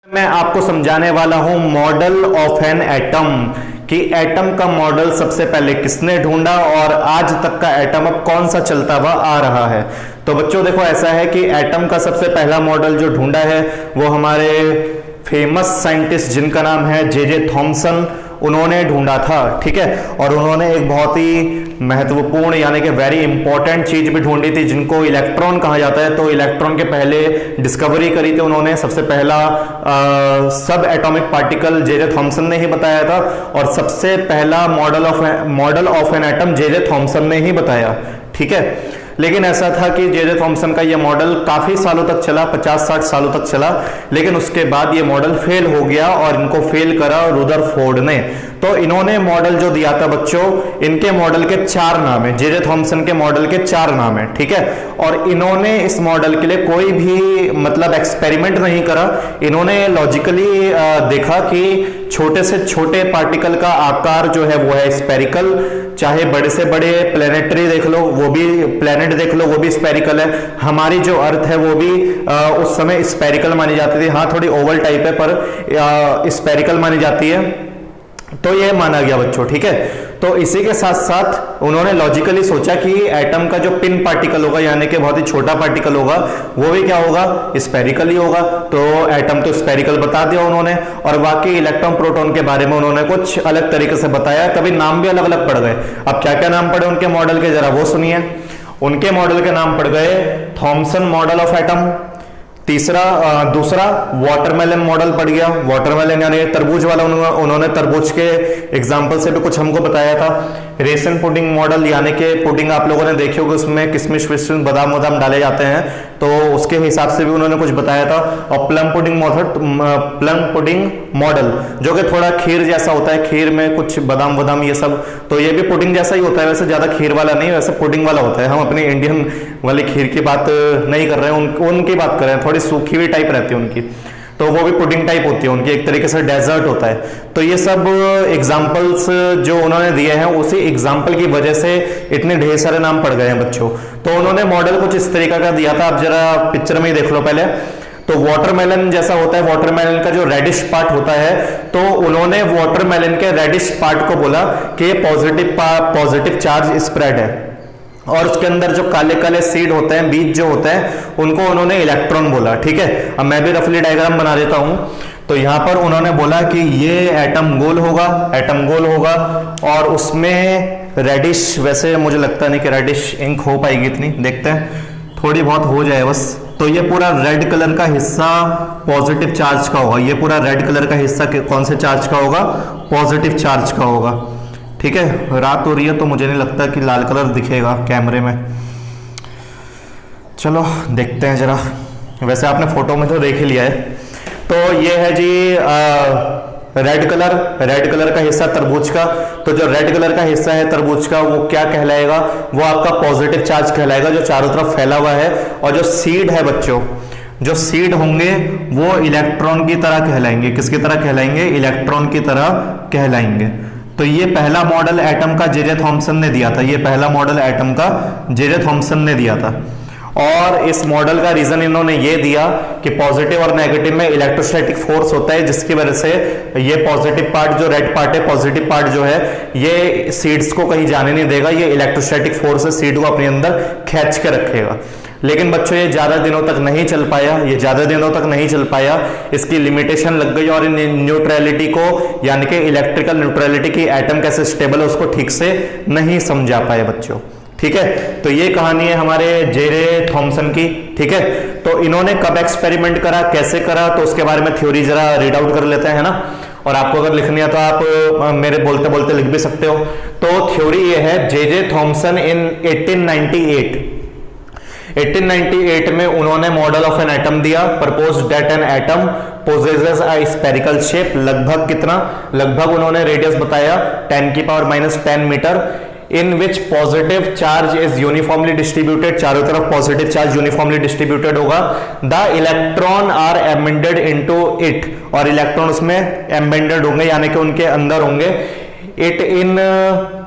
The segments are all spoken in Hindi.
मैं आपको समझाने वाला हूं मॉडल ऑफ एन एटम कि एटम का मॉडल सबसे पहले किसने ढूंढा और आज तक का एटम अब कौन सा चलता हुआ आ रहा है। तो बच्चों देखो ऐसा है कि एटम का सबसे पहला मॉडल जो ढूंढा है वो हमारे फेमस साइंटिस्ट जिनका नाम है जे थॉमसन, उन्होंने ढूंढा था। ठीक है, और उन्होंने एक बहुत ही महत्वपूर्ण यानी कि वेरी इंपॉर्टेंट चीज भी ढूंढी थी जिनको इलेक्ट्रॉन कहा जाता है। तो इलेक्ट्रॉन के पहले डिस्कवरी करी थी उन्होंने, सबसे पहला सब एटॉमिक पार्टिकल जे थॉमसन ने ही बताया था और सबसे पहला model of an atom J Thomson ने ही बताया। ठीक है, लेकिन ऐसा था कि जे थॉमसन का ये मॉडल काफी सालों तक चला, 50-60 सालों तक चला, लेकिन उसके बाद ये मॉडल फेल हो गया और इनको फेल करा रुदरफोर्ड ने। तो इन्होंने मॉडल जो दिया था बच्चों, इनके मॉडल के 4 नाम है, जे थॉमसन के मॉडल के 4 नाम है। ठीक है, और इन्होंने इस मॉडल के लिए कोई भी मतलब एक्सपेरिमेंट नहीं करा। इन्होंने लॉजिकली देखा कि छोटे से छोटे पार्टिकल का आकार जो है वो है स्पेरिकल, चाहे बड़े से बड़े प्लेनेटरी देख लो वो भी, प्लेनेट देख लो वो भी स्पेरिकल है। हमारी जो अर्थ है वो भी उस समय स्पेरिकल मानी जाती थी। हाँ, थोड़ी ओवल टाइप है पर स्पेरिकल मानी जाती है। तो ये माना गया बच्चों। ठीक है, तो इसी के साथ साथ उन्होंने लॉजिकली सोचा कि एटम का जो पिन पार्टिकल होगा यानी कि बहुत ही छोटा पार्टिकल होगा वो भी क्या होगा, स्पेरिकल ही होगा। तो एटम तो स्पेरिकल बता दिया उन्होंने, और बाकी इलेक्ट्रॉन प्रोटॉन के बारे में उन्होंने कुछ अलग तरीके से बताया। कभी नाम भी अलग अलग पड़ गए। अब क्या क्या नाम पड़े उनके मॉडल के जरा वो सुनिए। उनके मॉडल के नाम पड़ गए थॉमसन मॉडल ऑफ एटम, दूसरा वाटरमेलन मॉडल पड़ गया। वाटरमेलन यानी तरबूज वाला, उन्होंने तरबूज के एग्जांपल से भी कुछ हमको बताया था। रेसन पुडिंग मॉडल यानी कि पुडिंग आप लोगों ने देखी होगी, उसमें किशमिश विशमिश बादाम वादाम डाले जाते हैं, तो उसके हिसाब से भी उन्होंने कुछ बताया था। और प्लम पुडिंग मॉडल जो कि थोड़ा खीर जैसा होता है, खीर में कुछ बादाम वादाम ये सब, तो ये भी पुडिंग जैसा ही होता है, वैसे ज्यादा खीर वाला नहीं, वैसे पुडिंग वाला होता है। हम अपनी इंडियन वाली खीर की बात नहीं कर रहे हैं, उनकी बात कर रहे हैं, थोड़ी सूखी हुई टाइप रहती है उनकी, तो वो भी पुडिंग टाइप होती है उनकी, एक तरीके से डेजर्ट होता है। तो ये सब एग्जाम्पल्स जो उन्होंने दिए हैं उसी एग्जाम्पल की वजह से इतने ढेर सारे नाम पड़ गए हैं बच्चों। तो उन्होंने मॉडल कुछ इस तरीका का दिया था, आप जरा पिक्चर में ही देख लो पहले। तो वाटरमेलन जैसा होता है, वाटरमेलन का जो रेडिश पार्ट होता है, तो उन्होंने वाटरमेलन के रेडिश पार्ट को बोला कि पॉजिटिव चार्ज स्प्रेड है, और उसके अंदर जो काले काले सीड होते हैं, बीज जो होते हैं, उनको उन्होंने इलेक्ट्रॉन बोला। ठीक है, अब मैं भी रफली डायग्राम बना देता हूं। तो यहां पर उन्होंने बोला कि ये एटम गोल होगा और उसमें रेडिश, वैसे मुझे लगता नहीं कि रेडिश इंक हो पाएगी इतनी, देखते हैं, थोड़ी बहुत हो जाए बस। तो ये पूरा रेड कलर का हिस्सा पॉजिटिव चार्ज का होगा, ये पूरा रेड कलर का हिस्सा कौन से चार्ज का होगा, पॉजिटिव चार्ज का होगा। ठीक है, रात हो रही है तो मुझे नहीं लगता कि लाल कलर दिखेगा कैमरे में, चलो देखते हैं जरा। वैसे आपने फोटो में तो देख ही लिया है। तो ये है जी रेड कलर का हिस्सा तरबूज का। तो जो रेड कलर का हिस्सा है तरबूज का वो क्या कहलाएगा, वो आपका पॉजिटिव चार्ज कहलाएगा जो चारों तरफ फैला हुआ है। और जो सीड है बच्चों, जो सीड होंगे वो इलेक्ट्रॉन की तरह कहलाएंगे। किसकी तरह कहलाएंगे, इलेक्ट्रॉन की तरह कहलाएंगे। तो ये पहला मॉडल एटम का जे थॉमसन ने दिया था, ये पहला मॉडल एटम का जे थॉमसन ने दिया था। और इस मॉडल का रीजन इन्होंने ये दिया कि पॉजिटिव और नेगेटिव में इलेक्ट्रोस्टैटिक फोर्स होता है, जिसकी वजह से ये पॉजिटिव पार्ट जो रेड पार्ट है, पॉजिटिव पार्ट जो है, ये सीड्स को कहीं जाने नहीं देगा, ये इलेक्ट्रोस्टैटिक फोर्स से सीड को अपने अंदर खींच के रखेगा। लेकिन बच्चों ये ज्यादा दिनों तक नहीं चल पाया, इसकी लिमिटेशन लग गई और न्यूट्रलिटी को यानी कि इलेक्ट्रिकल न्यूट्रलिटी की एटम कैसे स्टेबल है उसको ठीक से नहीं समझा पाए बच्चों। ठीक है, तो ये कहानी है हमारे जे थॉमसन की। ठीक है, तो इन्होंने कब एक्सपेरिमेंट करा, कैसे करा, तो उसके बारे में थ्योरी जरा रीड आउट कर लेते हैं ना। और आपको अगर लिखनी है तो आप मेरे बोलते बोलते लिख भी सकते हो। तो थ्योरी ये है, जे थॉमसन इन 1898 में उन्होंने मॉडल ऑफ एन एटम दिया, proposed that an atom possesses a spherical shape. लगभग उन्होंने रेडियस बताया 10⁻⁻10 metre, in which positive charge is uniformly distributed, चारों तरफ पॉजिटिव चार्ज यूनिफॉर्मली डिस्ट्रीब्यूटेड होगा। The electron are embedded into it, और इलेक्ट्रॉन उसमें एम्बेडेड होंगे यानी कि उनके अंदर होंगे। It in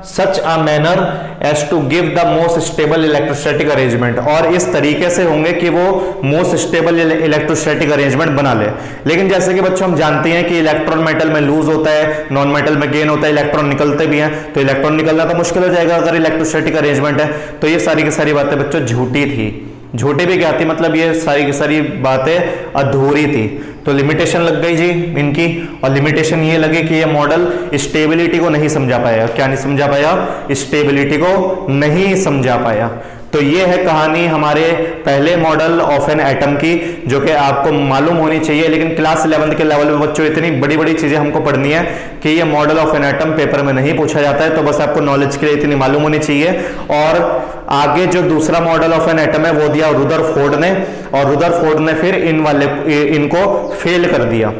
such a manner as to give the most stable electrostatic arrangement, और इस तरीके से होंगे कि वो मोस्ट स्टेबल इलेक्ट्रोस्टैटिक अरेंजमेंट बना ले। लेकिन जैसे कि बच्चों हम जानते हैं कि इलेक्ट्रॉन मेटल में लूज होता है, नॉन मेटल में गेन होता है, इलेक्ट्रॉन निकलते भी हैं, तो इलेक्ट्रॉन निकलना तो मुश्किल हो जाएगा अगर इलेक्ट्रोस्टैटिक अरेंजमेंट है। तो ये सारी की सारी बातें बच्चों झूठी थी। झूठी भी क्या थी, मतलब ये सारी की सारी बातें अधूरी थी। तो लिमिटेशन लग गई जी इनकी, और लिमिटेशन ये लगी कि ये मॉडल स्टेबिलिटी को नहीं समझा पाया। क्या नहीं समझा पाया? स्टेबिलिटी को नहीं समझा पाया। तो ये है कहानी हमारे पहले मॉडल ऑफ एन एटम की, जो कि आपको मालूम होनी चाहिए। लेकिन क्लास 11 के लेवल में बच्चों इतनी बड़ी बड़ी चीजें हमको पढ़नी है कि ये model of an atom paper में नहीं पूछा जाता है। तो बस आपको नॉलेज के लिए इतनी मालूम होनी चाहिए। और आगे जो दूसरा मॉडल ऑफ एन एटम है वो दिया रुदरफोर्ड ने, और रुदरफोर्ड ने फिर इनको फेल कर दिया।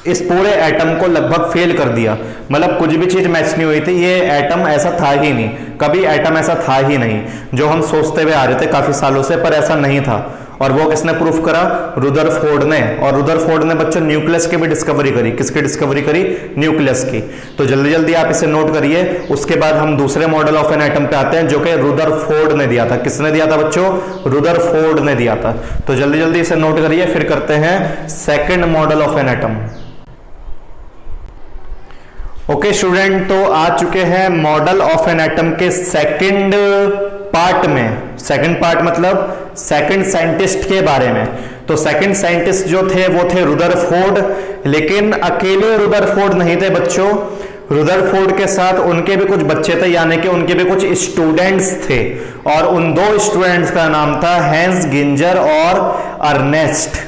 इस पूरे एटम को लगभग फेल कर दिया, मतलब कुछ भी चीज मैच नहीं हुई थी। ये एटम ऐसा था ही नहीं, कभी एटम ऐसा था ही नहीं जो हम सोचते हुए आ रहे थे काफी सालों से, पर ऐसा नहीं था। और वो किसने प्रूफ करा? रुदरफोर्ड ने। और रुदरफोर्ड ने बच्चों न्यूक्लियस की भी डिस्कवरी करी। किसकी डिस्कवरी करी? न्यूक्लियस की। तो जल्दी जल्दी आप इसे नोट करिए। उसके बाद हम दूसरे मॉडल ऑफ एन एटम पे आते हैं, जो कि रुदरफोर्ड ने दिया था। किसने दिया था बच्चों? रुदरफोर्ड ने दिया था। तो जल्दी जल्दी इसे नोट करिए, फिर करते हैं second model of an atom. Okay student, तो आ चुके हैं मॉडल ऑफ एन एटम के सेकंड पार्ट में। सेकंड पार्ट मतलब सेकंड साइंटिस्ट के बारे में। तो सेकंड साइंटिस्ट जो थे वो थे रुदरफोर्ड, लेकिन अकेले रुदरफोर्ड नहीं थे बच्चों। रुदरफोर्ड के साथ उनके भी कुछ बच्चे थे, यानी कि उनके भी कुछ स्टूडेंट्स थे। और उन दो स्टूडेंट्स का नाम था हैंस गिंजर और अर्नेस्ट।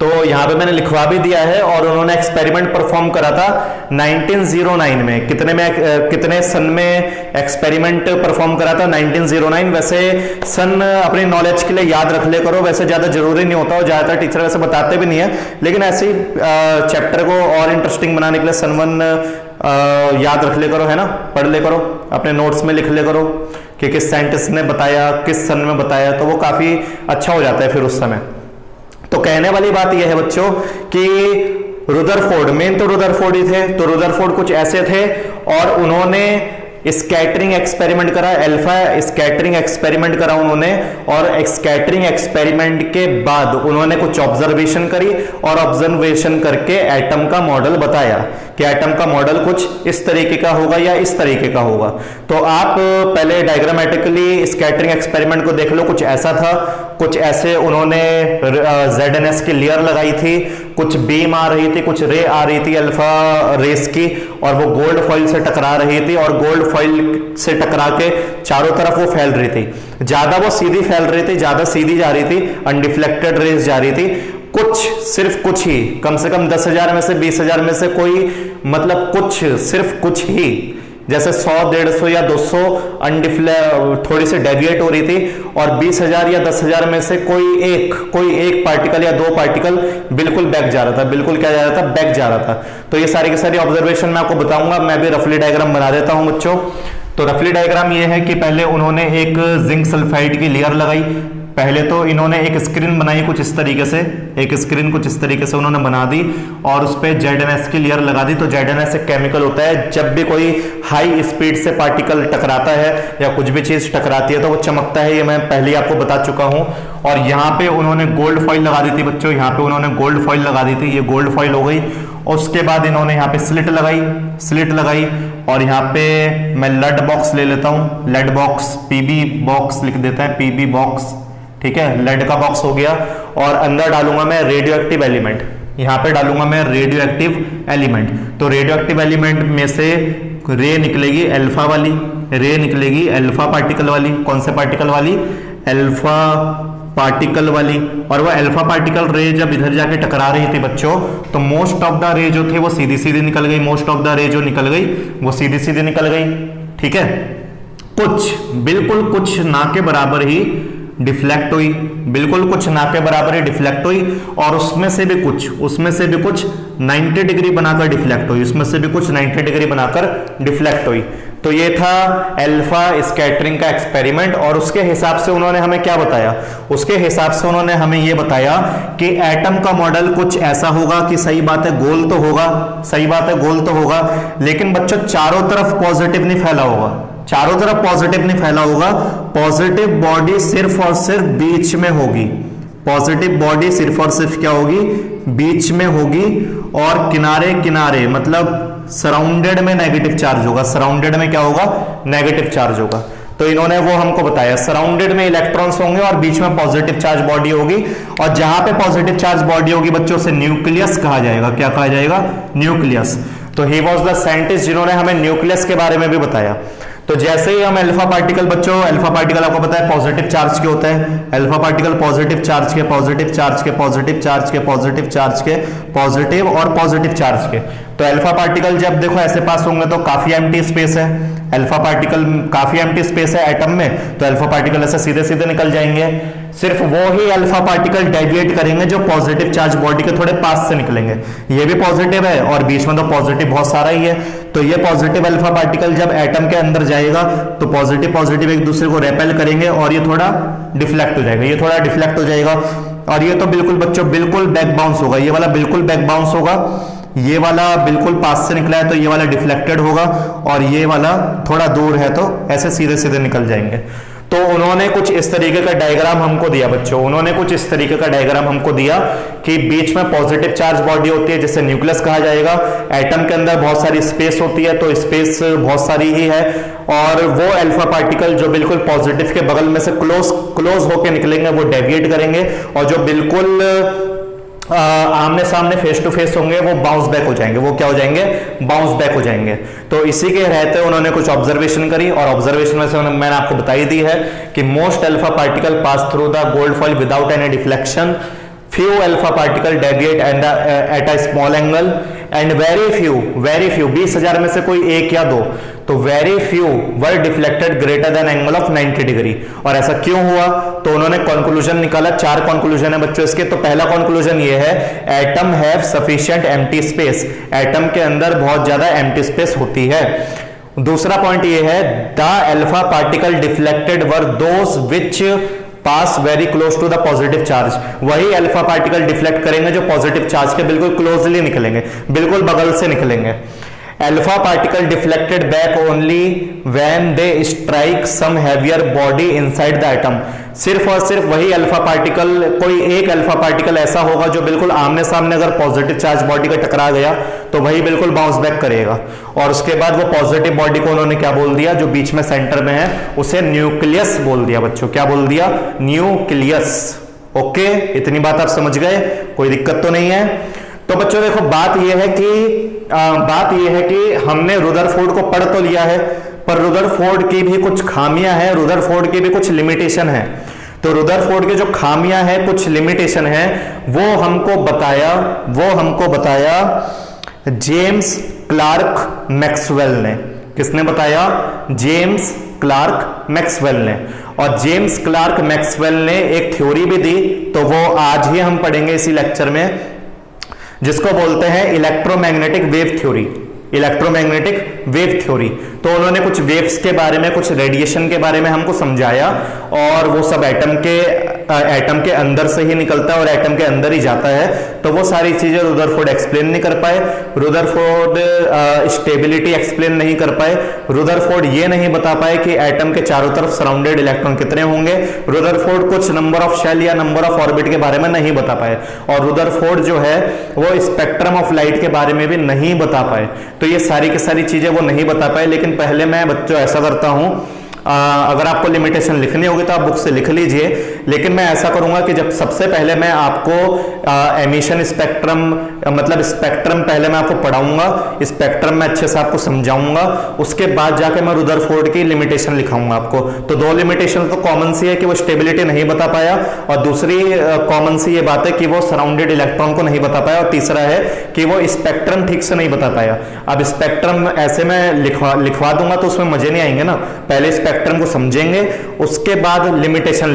तो यहां पे मैंने लिखवा भी दिया है। और उन्होंने एक्सपेरिमेंट परफॉर्म करा था 1909 में। कितने सन में एक्सपेरिमेंट परफॉर्म करा था? 1909। वैसे सन अपनी नॉलेज के लिए याद रख ले करो, वैसे ज्यादा जरूरी नहीं होता, और ज्यादातर टीचर वैसे बताते भी नहीं है। लेकिन ऐसे ही चैप्टर को और इंटरेस्टिंग बनाने के लिए सन 1 याद रख ले करो, है ना, पढ़ ले करो, अपने नोट्स में लिख ले करो कि किस साइंटिस्ट ने बताया, किस सन में बताया, तो वो काफी अच्छा हो जाता है फिर उस समय। तो कहने वाली बात यह है बच्चों कि रुदरफोर्ड, मेन तो रुदरफोर्ड ही थे। तो रुदरफोर्ड कुछ ऐसे थे और उन्होंने स्कैटरिंग एक्सपेरिमेंट करा, अल्फा स्कैटरिंग एक्सपेरिमेंट करा उन्होंने। और स्कैटरिंग एक्सपेरिमेंट के बाद उन्होंने कुछ ऑब्जर्वेशन करी, और ऑब्जर्वेशन करके एटम का मॉडल बताया कि एटम का मॉडल कुछ इस तरीके का होगा या इस तरीके का होगा। तो आप पहले डायग्रामेटिकली स्कैटरिंग एक्सपेरिमेंट को देख लो। कुछ ऐसा था, कुछ ऐसे उन्होंने ZNS की लेयर लगाई थी, कुछ बीम आ रही थी, कुछ रे आ रही थी अल्फा रेस की, और वो गोल्ड फॉइल से टकरा रही थी, और गोल्ड फॉइल से टकरा के चारों तरफ वो फैल रही थी। ज्यादा वो सीधी फैल रही थी, ज्यादा सीधी जा रही थी, अनडिफ्लेक्टेड रेस जा रही थी। कुछ, सिर्फ कुछ ही, कम से कम 10,000 में से 20,000 में से कोई, मतलब कुछ, सिर्फ कुछ ही, जैसे 100, 150 या 200 थोड़ी सी डेविएट हो रही थी, और 20,000 या 10,000 में से कोई एक पार्टिकल या 2 पार्टिकल बिल्कुल बैक जा रहा था। बिल्कुल क्या जा रहा था? बैक जा रहा था। तो ये सारी की सारी ऑब्जर्वेशन मैं आपको बताऊंगा। मैं भी रफली डायग्राम बना देता हूं बच्चों। तो रफली डायग्राम ये है कि पहले उन्होंने एक जिंक सल्फाइड की लेयर लगाई। पहले तो इन्होंने एक स्क्रीन बनाई कुछ इस तरीके से, एक स्क्रीन कुछ इस तरीके से उन्होंने बना दी, और उस पर ZNS की लेयर लगा दी। तो ZNS एक केमिकल होता है, जब भी कोई हाई स्पीड से पार्टिकल टकराता है या कुछ भी चीज टकराती है तो वो चमकता है। ये मैं पहले आपको बता चुका हूं। और यहाँ पे उन्होंने गोल्ड फॉइल लगा दी थी बच्चों, यहाँ पे उन्होंने गोल्ड फॉइल लगा दी थी, ये गोल्ड फॉइल हो गई। और उसके बाद इन्होंने यहाँ पे स्लिट लगाई, और यहाँ पे मैं लेड बॉक्स ले लेता हूँ, लेड बॉक्स, PB बॉक्स लिख देते हैं, PB बॉक्स, ठीक है, लेड का बॉक्स हो गया। और अंदर डालूंगा मैं रेडियो एक्टिव एलिमेंट, यहाँ पे डालूंगा मैं रेडियो एक्टिव एलिमेंट। तो रेडियो एक्टिव एलिमेंट में से रे निकलेगी अल्फा वाली, रे निकलेगी अल्फा पार्टिकल वाली। कौन से पार्टिकल वाली? अल्फा पार्टिकल वाली। और वो अल्फा पार्टिकल रे जब इधर जाके टकरा रही थी बच्चों, तो मोस्ट ऑफ द रे जो थे वो सीधी सीधी निकल गई, मोस्ट ऑफ द रे जो निकल गई वो सीधी सीधी निकल गई, ठीक है। कुछ, बिल्कुल कुछ ना के बराबर ही डिफ्लेक्ट हुई, बिल्कुल कुछ ना के बराबर ही डिफ्लेक्ट हुई, और उसमें से भी कुछ 90 डिग्री बनाकर डिफ्लेक्ट हुई, उसमें से भी कुछ 90 डिग्री बनाकर डिफ्लेक्ट हुई। तो ये था अल्फा स्कैटरिंग का एक्सपेरिमेंट, और उसके हिसाब से उन्होंने हमें क्या बताया, उसके हिसाब से उन्होंने हमें ये बताया कि एटम का मॉडल कुछ ऐसा होगा कि सही बात है गोल तो होगा, सही बात है गोल तो होगा, लेकिन बच्चों चारों तरफ पॉजिटिव नहीं फैला होगा, चारों तरफ पॉजिटिव नहीं फैला होगा। पॉजिटिव बॉडी सिर्फ और सिर्फ बीच में होगी, पॉजिटिव बॉडी सिर्फ और सिर्फ क्या होगी, बीच में होगी, और किनारे किनारे मतलब सराउंडेड में नेगेटिव चार्ज होगा, सराउंडेड में क्या होगा, नेगेटिव चार्ज होगा। तो इन्होंने वो हमको बताया सराउंडेड में इलेक्ट्रॉन्स होंगे और बीच में पॉजिटिव चार्ज बॉडी होगी, और जहां पे पॉजिटिव चार्ज बॉडी होगी बच्चों से न्यूक्लियस कहा जाएगा। क्या कहा जाएगा, न्यूक्लियस। तो ही वाज द साइंटिस्ट जिन्होंने हमें न्यूक्लियस के बारे में भी बताया। तो जैसे ही हम अल्फा पार्टिकल, बच्चों अल्फा पार्टिकल आपको पता है पॉजिटिव चार्ज के होता है, अल्फा पार्टिकल पॉजिटिव चार्ज के, पॉजिटिव चार्ज के, पॉजिटिव चार्ज के, पॉजिटिव चार्ज के, पॉजिटिव और पॉजिटिव चार्ज के। तो अल्फा पार्टिकल जब देखो ऐसे पास होंगे तो काफी एम्प्टी स्पेस है, अल्फा पार्टिकल काफी एम्प्टी स्पेस है एटम में, तो अल्फा पार्टिकल ऐसे सीधे सीधे निकल जाएंगे। सिर्फ वो ही अल्फा पार्टिकल डेविएट करेंगे जो पॉजिटिव चार्ज बॉडी के थोड़े पास से निकलेंगे। ये भी पॉजिटिव है और बीच में तो पॉजिटिव बहुत सारा ही है, तो ये पॉजिटिव अल्फा पार्टिकल जब एटम के अंदर जाएगा तो पॉजिटिव पॉजिटिव एक दूसरे को रेपेल करेंगे और ये थोड़ा डिफ्लेक्ट हो जाएगा, ये थोड़ा डिफ्लेक्ट हो जाएगा, और ये तो बिल्कुल बच्चों बिल्कुल बैक बाउंस होगा, ये वाला बिल्कुल बैक बाउंस होगा, ये वाला बिल्कुल पास से निकला है तो ये वाला डिफ्लेक्टेड होगा, और ये वाला थोड़ा दूर है तो ऐसे सीधे सीधे निकल जाएंगे। तो उन्होंने कुछ इस तरीके का डायग्राम हमको दिया बच्चों, उन्होंने कुछ इस तरीके का डायग्राम हमको दिया कि बीच में पॉजिटिव चार्ज बॉडी होती है जिसे न्यूक्लियस कहा जाएगा, एटम के अंदर बहुत सारी स्पेस होती है तो स्पेस बहुत सारी ही है, और वो अल्फा पार्टिकल जो बिल्कुल पॉजिटिव के बगल में से क्लोज होके निकलेंगे वो डेविएट करेंगे, और जो बिल्कुल आमने सामने फेस टू फेस होंगे वो बाउंस बैक हो जाएंगे, वो क्या हो जाएंगे, बाउंस बैक हो जाएंगे। तो इसी के रहते उन्होंने कुछ ऑब्जर्वेशन करी, और ऑब्जर्वेशन में से मैंने आपको बताई दी है कि most alpha particle pass through the gold foil without any deflection, few alpha particle deviate and at a small angle and very few 20,000 में से कोई एक या दो, तो very few were deflected greater than angle of 90 degree. और ऐसा क्यों हुआ, तो उन्होंने कंक्लूजन निकाला, 4 कंक्लूजन है बच्चों इसके। तो पहला कंक्लूजन ये है, atom have sufficient empty space, atom के अंदर बहुत ज्यादा एम्प्टी स्पेस होती है। दूसरा पॉइंट ये है, the alpha particle deflected were those which pass very close to the positive charge, वही अल्फा पार्टिकल डिफ्लेक्ट करेंगे जो पॉजिटिव चार्ज के बिल्कुल क्लोजली निकलेंगे, बिल्कुल बगल से निकलेंगे। Alpha particle deflected back only when they strike some heavier body inside the atom, सिर्फ और सिर्फ वही अल्फा पार्टिकल, कोई एक अल्फा पार्टिकल ऐसा होगा जो बिल्कुल आमने सामने अगर पॉजिटिव चार्ज बॉडी का टकरा गया तो वही बिल्कुल बाउंस बैक करेगा, और उसके बाद वो पॉजिटिव बॉडी को उन्होंने क्या बोल दिया, जो बीच में सेंटर में है उसे न्यूक्लियस बोल दिया बच्चों। क्या बोल दिया, न्यूक्लियस। ओके, इतनी बात आप समझ गए, कोई दिक्कत तो नहीं है। तो बच्चों देखो बात यह है कि हमने रुदरफोर्ड को पढ़ तो लिया है, पर रुदरफोर्ड की भी कुछ खामियां हैं, रुदरफोर्ड की भी कुछ लिमिटेशन है। तो रुदरफोर्ड की जो खामियां हैं, कुछ लिमिटेशन है, वो हमको बताया जेम्स क्लार्क मैक्सवेल ने। किसने बताया, जेम्स क्लार्क मैक्सवेल ने। और जेम्स क्लार्क मैक्सवेल ने एक थ्योरी भी दी, तो वो आज ही हम पढ़ेंगे इसी लेक्चर में, जिसको बोलते हैं electromagnetic wave theory, electromagnetic wave theory. तो उन्होंने कुछ वेव्स के बारे में, कुछ रेडिएशन के बारे में हमको समझाया, और वो सब एटम के अंदर से ही निकलता है और एटम के अंदर ही जाता है। तो वो सारी चीजें रुदरफोर्ड एक्सप्लेन नहीं कर पाए, रुदरफोर्ड स्टेबिलिटी एक्सप्लेन नहीं कर पाए, रुदरफोर्ड ये नहीं बता पाए कि एटम के चारों तरफ सराउंडेड इलेक्ट्रॉन कितने होंगे, रुदरफोर्ड कुछ नंबर ऑफ शेल या नंबर ऑफ ऑर्बिट के बारे में नहीं बता पाए, और रुदरफोर्ड जो है वो स्पेक्ट्रम ऑफ लाइट के बारे में भी नहीं बता पाए। तो ये सारी की सारी चीजें वो नहीं बता पाए। लेकिन पहले मैं बच्चों ऐसा करता हूं, अगर आपको लिमिटेशन लिखनी होगी तो आप बुक से लिख लीजिए, लेकिन मैं ऐसा करूंगा कि जब सबसे पहले मैं आपको एमिशन स्पेक्ट्रम, मतलब स्पेक्ट्रम पहले मैं आपको पढ़ाऊंगा, स्पेक्ट्रम में अच्छे से आपको समझाऊंगा, उसके बाद जाके मैं रुदरफोर्ड की लिमिटेशन लिखाऊंगा आपको। तो 2 लिमिटेशन तो कॉमन सी है कि वो स्टेबिलिटी नहीं बता पाया, और दूसरी कॉमन सी ये बात है कि वो सराउंडेड इलेक्ट्रॉन को नहीं बता पाया, और तीसरा है कि वो स्पेक्ट्रम ठीक से नहीं बता पाया। अब स्पेक्ट्रम ऐसे मैं लिखवा दूंगा तो उसमें मजे नहीं आएंगे ना, पहले स्पेक्ट्रम को समझेंगे, उसके बाद लिमिटेशन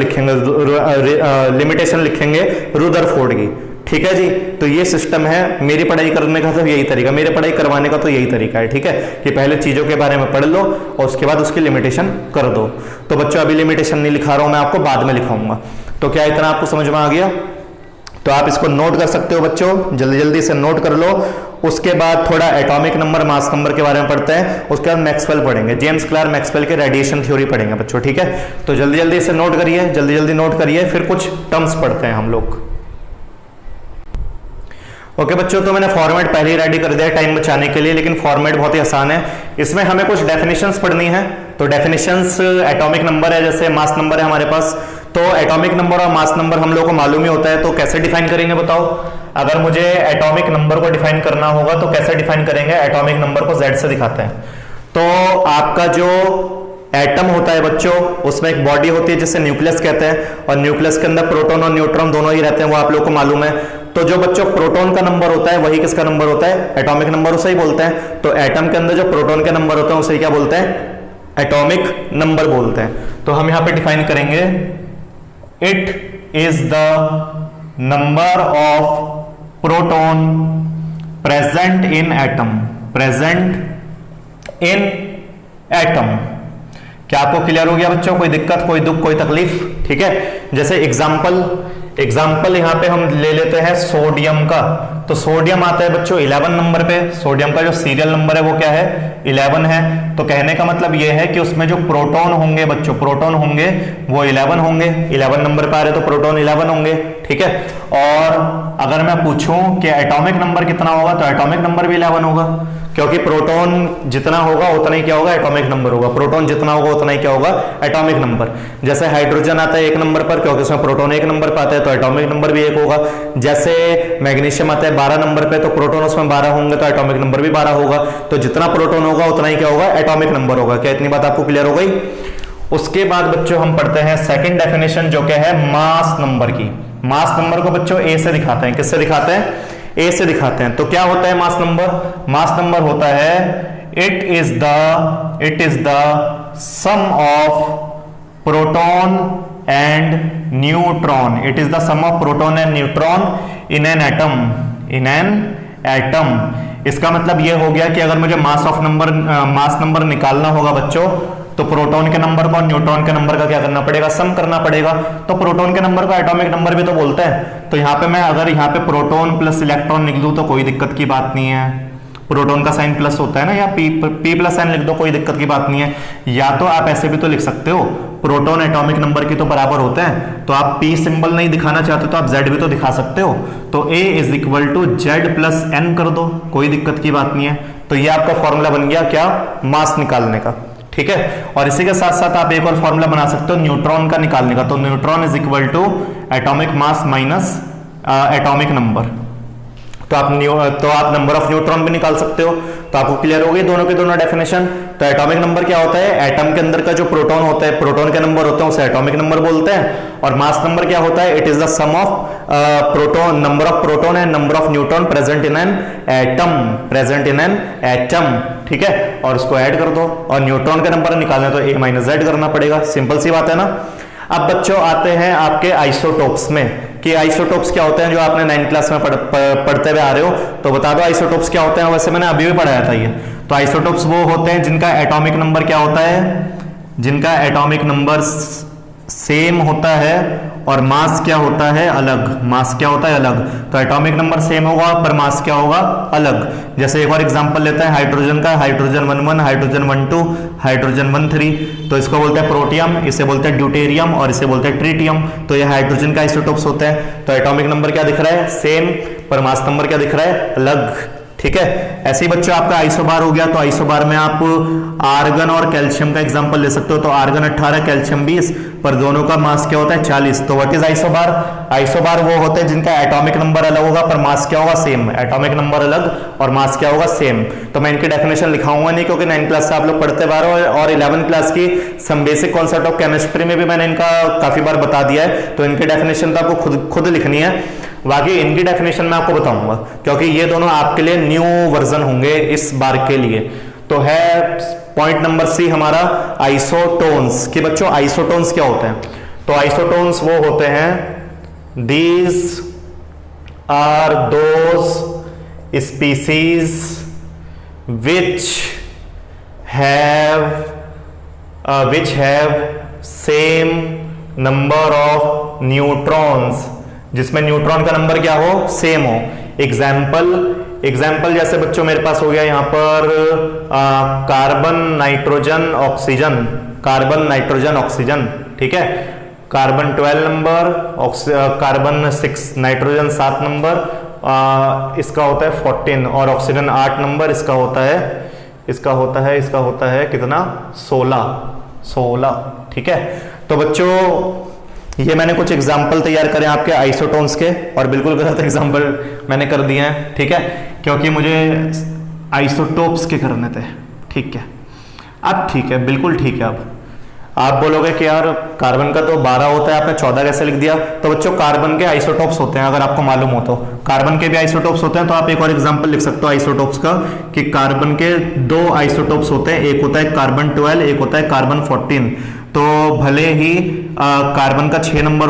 लिखेंगे रुदरफोर्ड की। ठीक है जी। तो ये सिस्टम है मेरी पढ़ाई करने का, तो यही तरीका, मेरी पढ़ाई करवाने का तो यही तरीका है, ठीक है, कि पहले चीजों के बारे में पढ़ लो और उसके बाद उसकी लिमिटेशन कर दो। तो बच्चों अभी लिमिटेशन नहीं लिखा रहा हूं मैं, आपको बाद में लिखाऊंगा। तो क्या इतना आपको समझ में आ गया? तो आप इसको नोट कर सकते हो बच्चों, जल्दी जल्दी से नोट कर लो। उसके बाद थोड़ा एटॉमिक नंबर, मास नंबर के बारे में पढ़ते हैं, उसके बाद मैक्सवेल पढ़ेंगे, जेम्स क्लार्क मैक्सवेल के रेडिएशन थ्योरी पढ़ेंगे बच्चों, ठीक है। तो जल्दी जल्दी से नोट करिए, जल्दी जल्दी नोट करिए, फिर कुछ टर्म्स पढ़ते हैं हम लोग। ओके बच्चों, तो मैंने फॉर्मेट पहले ही रेडी कर दिया टाइम बचाने के लिए, लेकिन फॉर्मेट बहुत ही आसान है। इसमें हमें कुछ डेफिनेशंस पढ़नी है। तो डेफिनेशंस, एटॉमिक नंबर है, जैसे मास नंबर है हमारे पास, तो एटॉमिक नंबर और मास नंबर हम लोगों को मालूम ही होता है, तो कैसे डिफाइन करेंगे बताओ? अगर मुझे एटॉमिक नंबर को डिफाइन करना होगा तो कैसे डिफाइन करेंगे? एटॉमिक नंबर को Z से दिखाते हैं। तो आपका जो एटम होता है बच्चों, उसमें एक बॉडी होती है जिसे न्यूक्लियस कहते हैं, और न्यूक्लियस के अंदर प्रोटॉन और न्यूट्रॉन दोनों ही रहते हैं, वो आप लोगों को मालूम है। तो जो बच्चों प्रोटॉन का नंबर होता है वही किसका नंबर होता है? एटॉमिक नंबर, उसे ही बोलते हैं। तो एटम के अंदर जो प्रोटॉन के नंबर होते हैं उसे क्या बोलते हैं? एटॉमिक नंबर बोलते हैं। तो हम यहां पे डिफाइन करेंगे, it is the number of proton present in atom, present in atom. क्या आपको क्लियर हो गया बच्चों? कोई दिक्कत, कोई दुख, कोई तकलीफ? ठीक है। जैसे एग्जाम्पल यहां पे हम ले लेते हैं सोडियम का। तो सोडियम आता है बच्चों 11 नंबर पे, सोडियम का जो सीरियल नंबर है वो क्या है? 11 है। तो कहने का मतलब ये है कि उसमें जो प्रोटॉन होंगे बच्चों, प्रोटॉन होंगे वो 11 होंगे, 11 नंबर पे आ रहे तो प्रोटॉन 11 होंगे, ठीक है। और अगर मैं पूछूं कि एटॉमिक नंबर कितना होगा, तो एटॉमिक नंबर भी 11 होगा, क्योंकि प्रोटॉन जितना होगा उतना ही क्या होगा? एटॉमिक नंबर होगा। प्रोटॉन जितना होगा उतना ही क्या होगा? Atomic number. जैसे हाइड्रोजन आता है 1 नंबर पर, क्योंकि उसमें प्रोटॉन 1 नंबर पर आता है, तो एटॉमिक नंबर भी 1 होगा। जैसे मैग्नीशियम आता है 12 नंबर पे, तो प्रोटॉन उसमें 12 होंगे, तो एटॉमिक नंबर भी 12 होगा। तो जितना प्रोटॉन होगा उतना ही क्या होगा? एटॉमिक नंबर होगा। क्या इतनी बात आपको क्लियर हो गई? उसके बाद बच्चों हम पढ़ते हैं सेकंड डेफिनेशन, जो क्या है? मास नंबर की। मास नंबर को बच्चों ए से दिखाते हैं। किससे दिखाते हैं? ए से दिखाते हैं। तो क्या होता है मास नंबर? मास नंबर होता है it is the sum of proton and neutron. It is the sum of proton and neutron in an atom. इसका मतलब यह हो गया कि अगर मुझे मास नंबर निकालना होगा बच्चों, तो प्रोटॉन के नंबर को और न्यूट्रॉन के नंबर का क्या करना पड़ेगा? सम करना पड़ेगा। तो प्रोटॉन के नंबर को एटॉमिक नंबर भी तो बोलते हैं। तो यहाँ पे मैं अगर यहाँ पे प्रोटॉन प्लस इलेक्ट्रॉन लिख दूं तो कोई दिक्कत की बात नहीं है। प्रोटॉन का साइन प्लस होता है ना, या पी प्लस साइन लिख दो, कोई दिक्कत की बात नहीं है। या तो आप ऐसे भी तो लिख सकते हो, प्रोटॉन एटॉमिक नंबर की तो बराबर होते हैं, तो आप पी सिंबल नहीं दिखाना चाहते तो आप जेड भी तो दिखा सकते हो। तो A is equal to Z plus N कर दो, कोई दिक्कत की बात नहीं है। तो ये आपका फॉर्मूला बन गया क्या? मास निकालने का, ठीक है। और इसी के साथ साथ आप एक और फॉर्मूला बना सकते हो न्यूट्रॉन का निकालने का। तो neutron is equal to atomic mass minus atomic number. तो आप नंबर ऑफ न्यूट्रॉन भी निकाल सकते हो। तो आपको क्लियर हो गई दोनों के दोनों डेफिनेशन। तो एटॉमिक नंबर क्या होता है? एटम के अंदर का जो प्रोटॉन होता है, प्रोटॉन के नंबर होते हैं, उसे एटॉमिक नंबर बोलते हैं। और मास नंबर क्या होता है? It is the sum of number of proton and number of neutron present in an atom, ठीक है। और उसको ऐड कर दो, और न्यूट्रॉन के नंबर निकालने तो a माइनस जेड करना पड़ेगा। सिंपल सी बात है ना। अब बच्चों आते हैं आपके आइसोटोप्स में, कि आइसोटोप्स क्या होते हैं, जो आपने 9th क्लास में पढ़ते हुए आ रहे हो। तो बता दो आइसोटोप्स क्या होते हैं। वैसे मैंने अभी भी पढ़ाया था ये। तो आइसोटोप्स वो होते हैं जिनका एटॉमिक नंबर क्या होता है? जिनका एटॉमिक नंबर सेम होता है और मास क्या होता है? अलग। मास क्या होता है? अलग। तो एटॉमिक नंबर सेम होगा पर मास क्या होगा? अलग। जैसे एक और एग्जांपल लेते हैं हाइड्रोजन का, हाइड्रोजन 1 हाइड्रोजन 1 हाइड्रोजन 1 तो इसको बोलते हैं प्रोटियम, इसे बोलते हैं ड्यूटेरियम और इसे बोलते हैं ट्रिटियम। तो ये हाइड्रोजन का आइसोटोप्स होते हैं। तो एटॉमिक नंबर क्या दिख रहा है? सेम, पर मास नंबर क्या दिख रहा है? अलग, ठीक है। ऐसे ही बच्चों आपका आइसोबार हो गया। तो आइसोबार में आप आर्गन और कैल्शियम का एग्जांपल ले सकते हो। तो आर्गन 18 कैल्शियम 20, पर दोनों का मास क्या होता है? 40। तो व्हाट इज आइसोबार? आइसोबार वो होते हैं जिनका एटॉमिक नंबर अलग होगा पर मास क्या होगा? सेम। एटॉमिक नंबर अलग और मास क्या होगा? सेम। तो मैं इनकी डेफिनेशन लिखाऊंगा नहीं, क्योंकि 9th क्लास से आप लोग पढ़ते आ रहे हो, और 11th क्लास की some basic concept of chemistry में भी मैंने इनका काफी बार बता दिया है। तो इनकी डेफिनेशन तो आपको खुद लिखनी है। बाकी इनकी डेफिनेशन मैं आपको बताऊंगा, क्योंकि ये दोनों आपके लिए न्यू वर्जन होंगे इस बार के लिए। तो है पॉइंट नंबर सी हमारा आइसोटोन्स, कि बच्चों आइसोटोन्स क्या होते हैं? तो आइसोटोन्स वो होते हैं, these are those species which have same number of neutrons, जिसमें न्यूट्रॉन का नंबर क्या हो, सेम हो। एग्जाम्पल जैसे बच्चों मेरे पास हो गया यहाँ पर कार्बन नाइट्रोजन ऑक्सीजन, ठीक है। Carbon 12 number, carbon 6, nitrogen 7 number, इसका होता है 14, और ऑक्सीजन 8 नंबर, इसका होता है कितना, 16, ठीक है। तो बच्चों ये मैंने कुछ एग्जाम्पल तैयार करे आपके आइसोटोन्स के, और बिल्कुल गलत एग्जाम्पल मैंने कर दिए हैं, ठीक है, क्योंकि मुझे आइसोटोप्स के करने थे, ठीक है। अब ठीक है, बिल्कुल ठीक है। अब आप बोलोगे कि यार कार्बन का तो 12 होता है, आपने 14 कैसे लिख दिया? तो बच्चों कार्बन के आइसोटोप्स होते हैं, अगर आपको मालूम हो तो कार्बन के भी आइसोटोप्स होते हैं। तो आप एक और एग्जांपल लिख सकते हो आइसोटोप्स का, कि कार्बन के 2 आइसोटोप्स होते हैं, एक होता है कार्बन 12, एक होता है कार्बन 14। तो भले ही कार्बन का 6 नंबर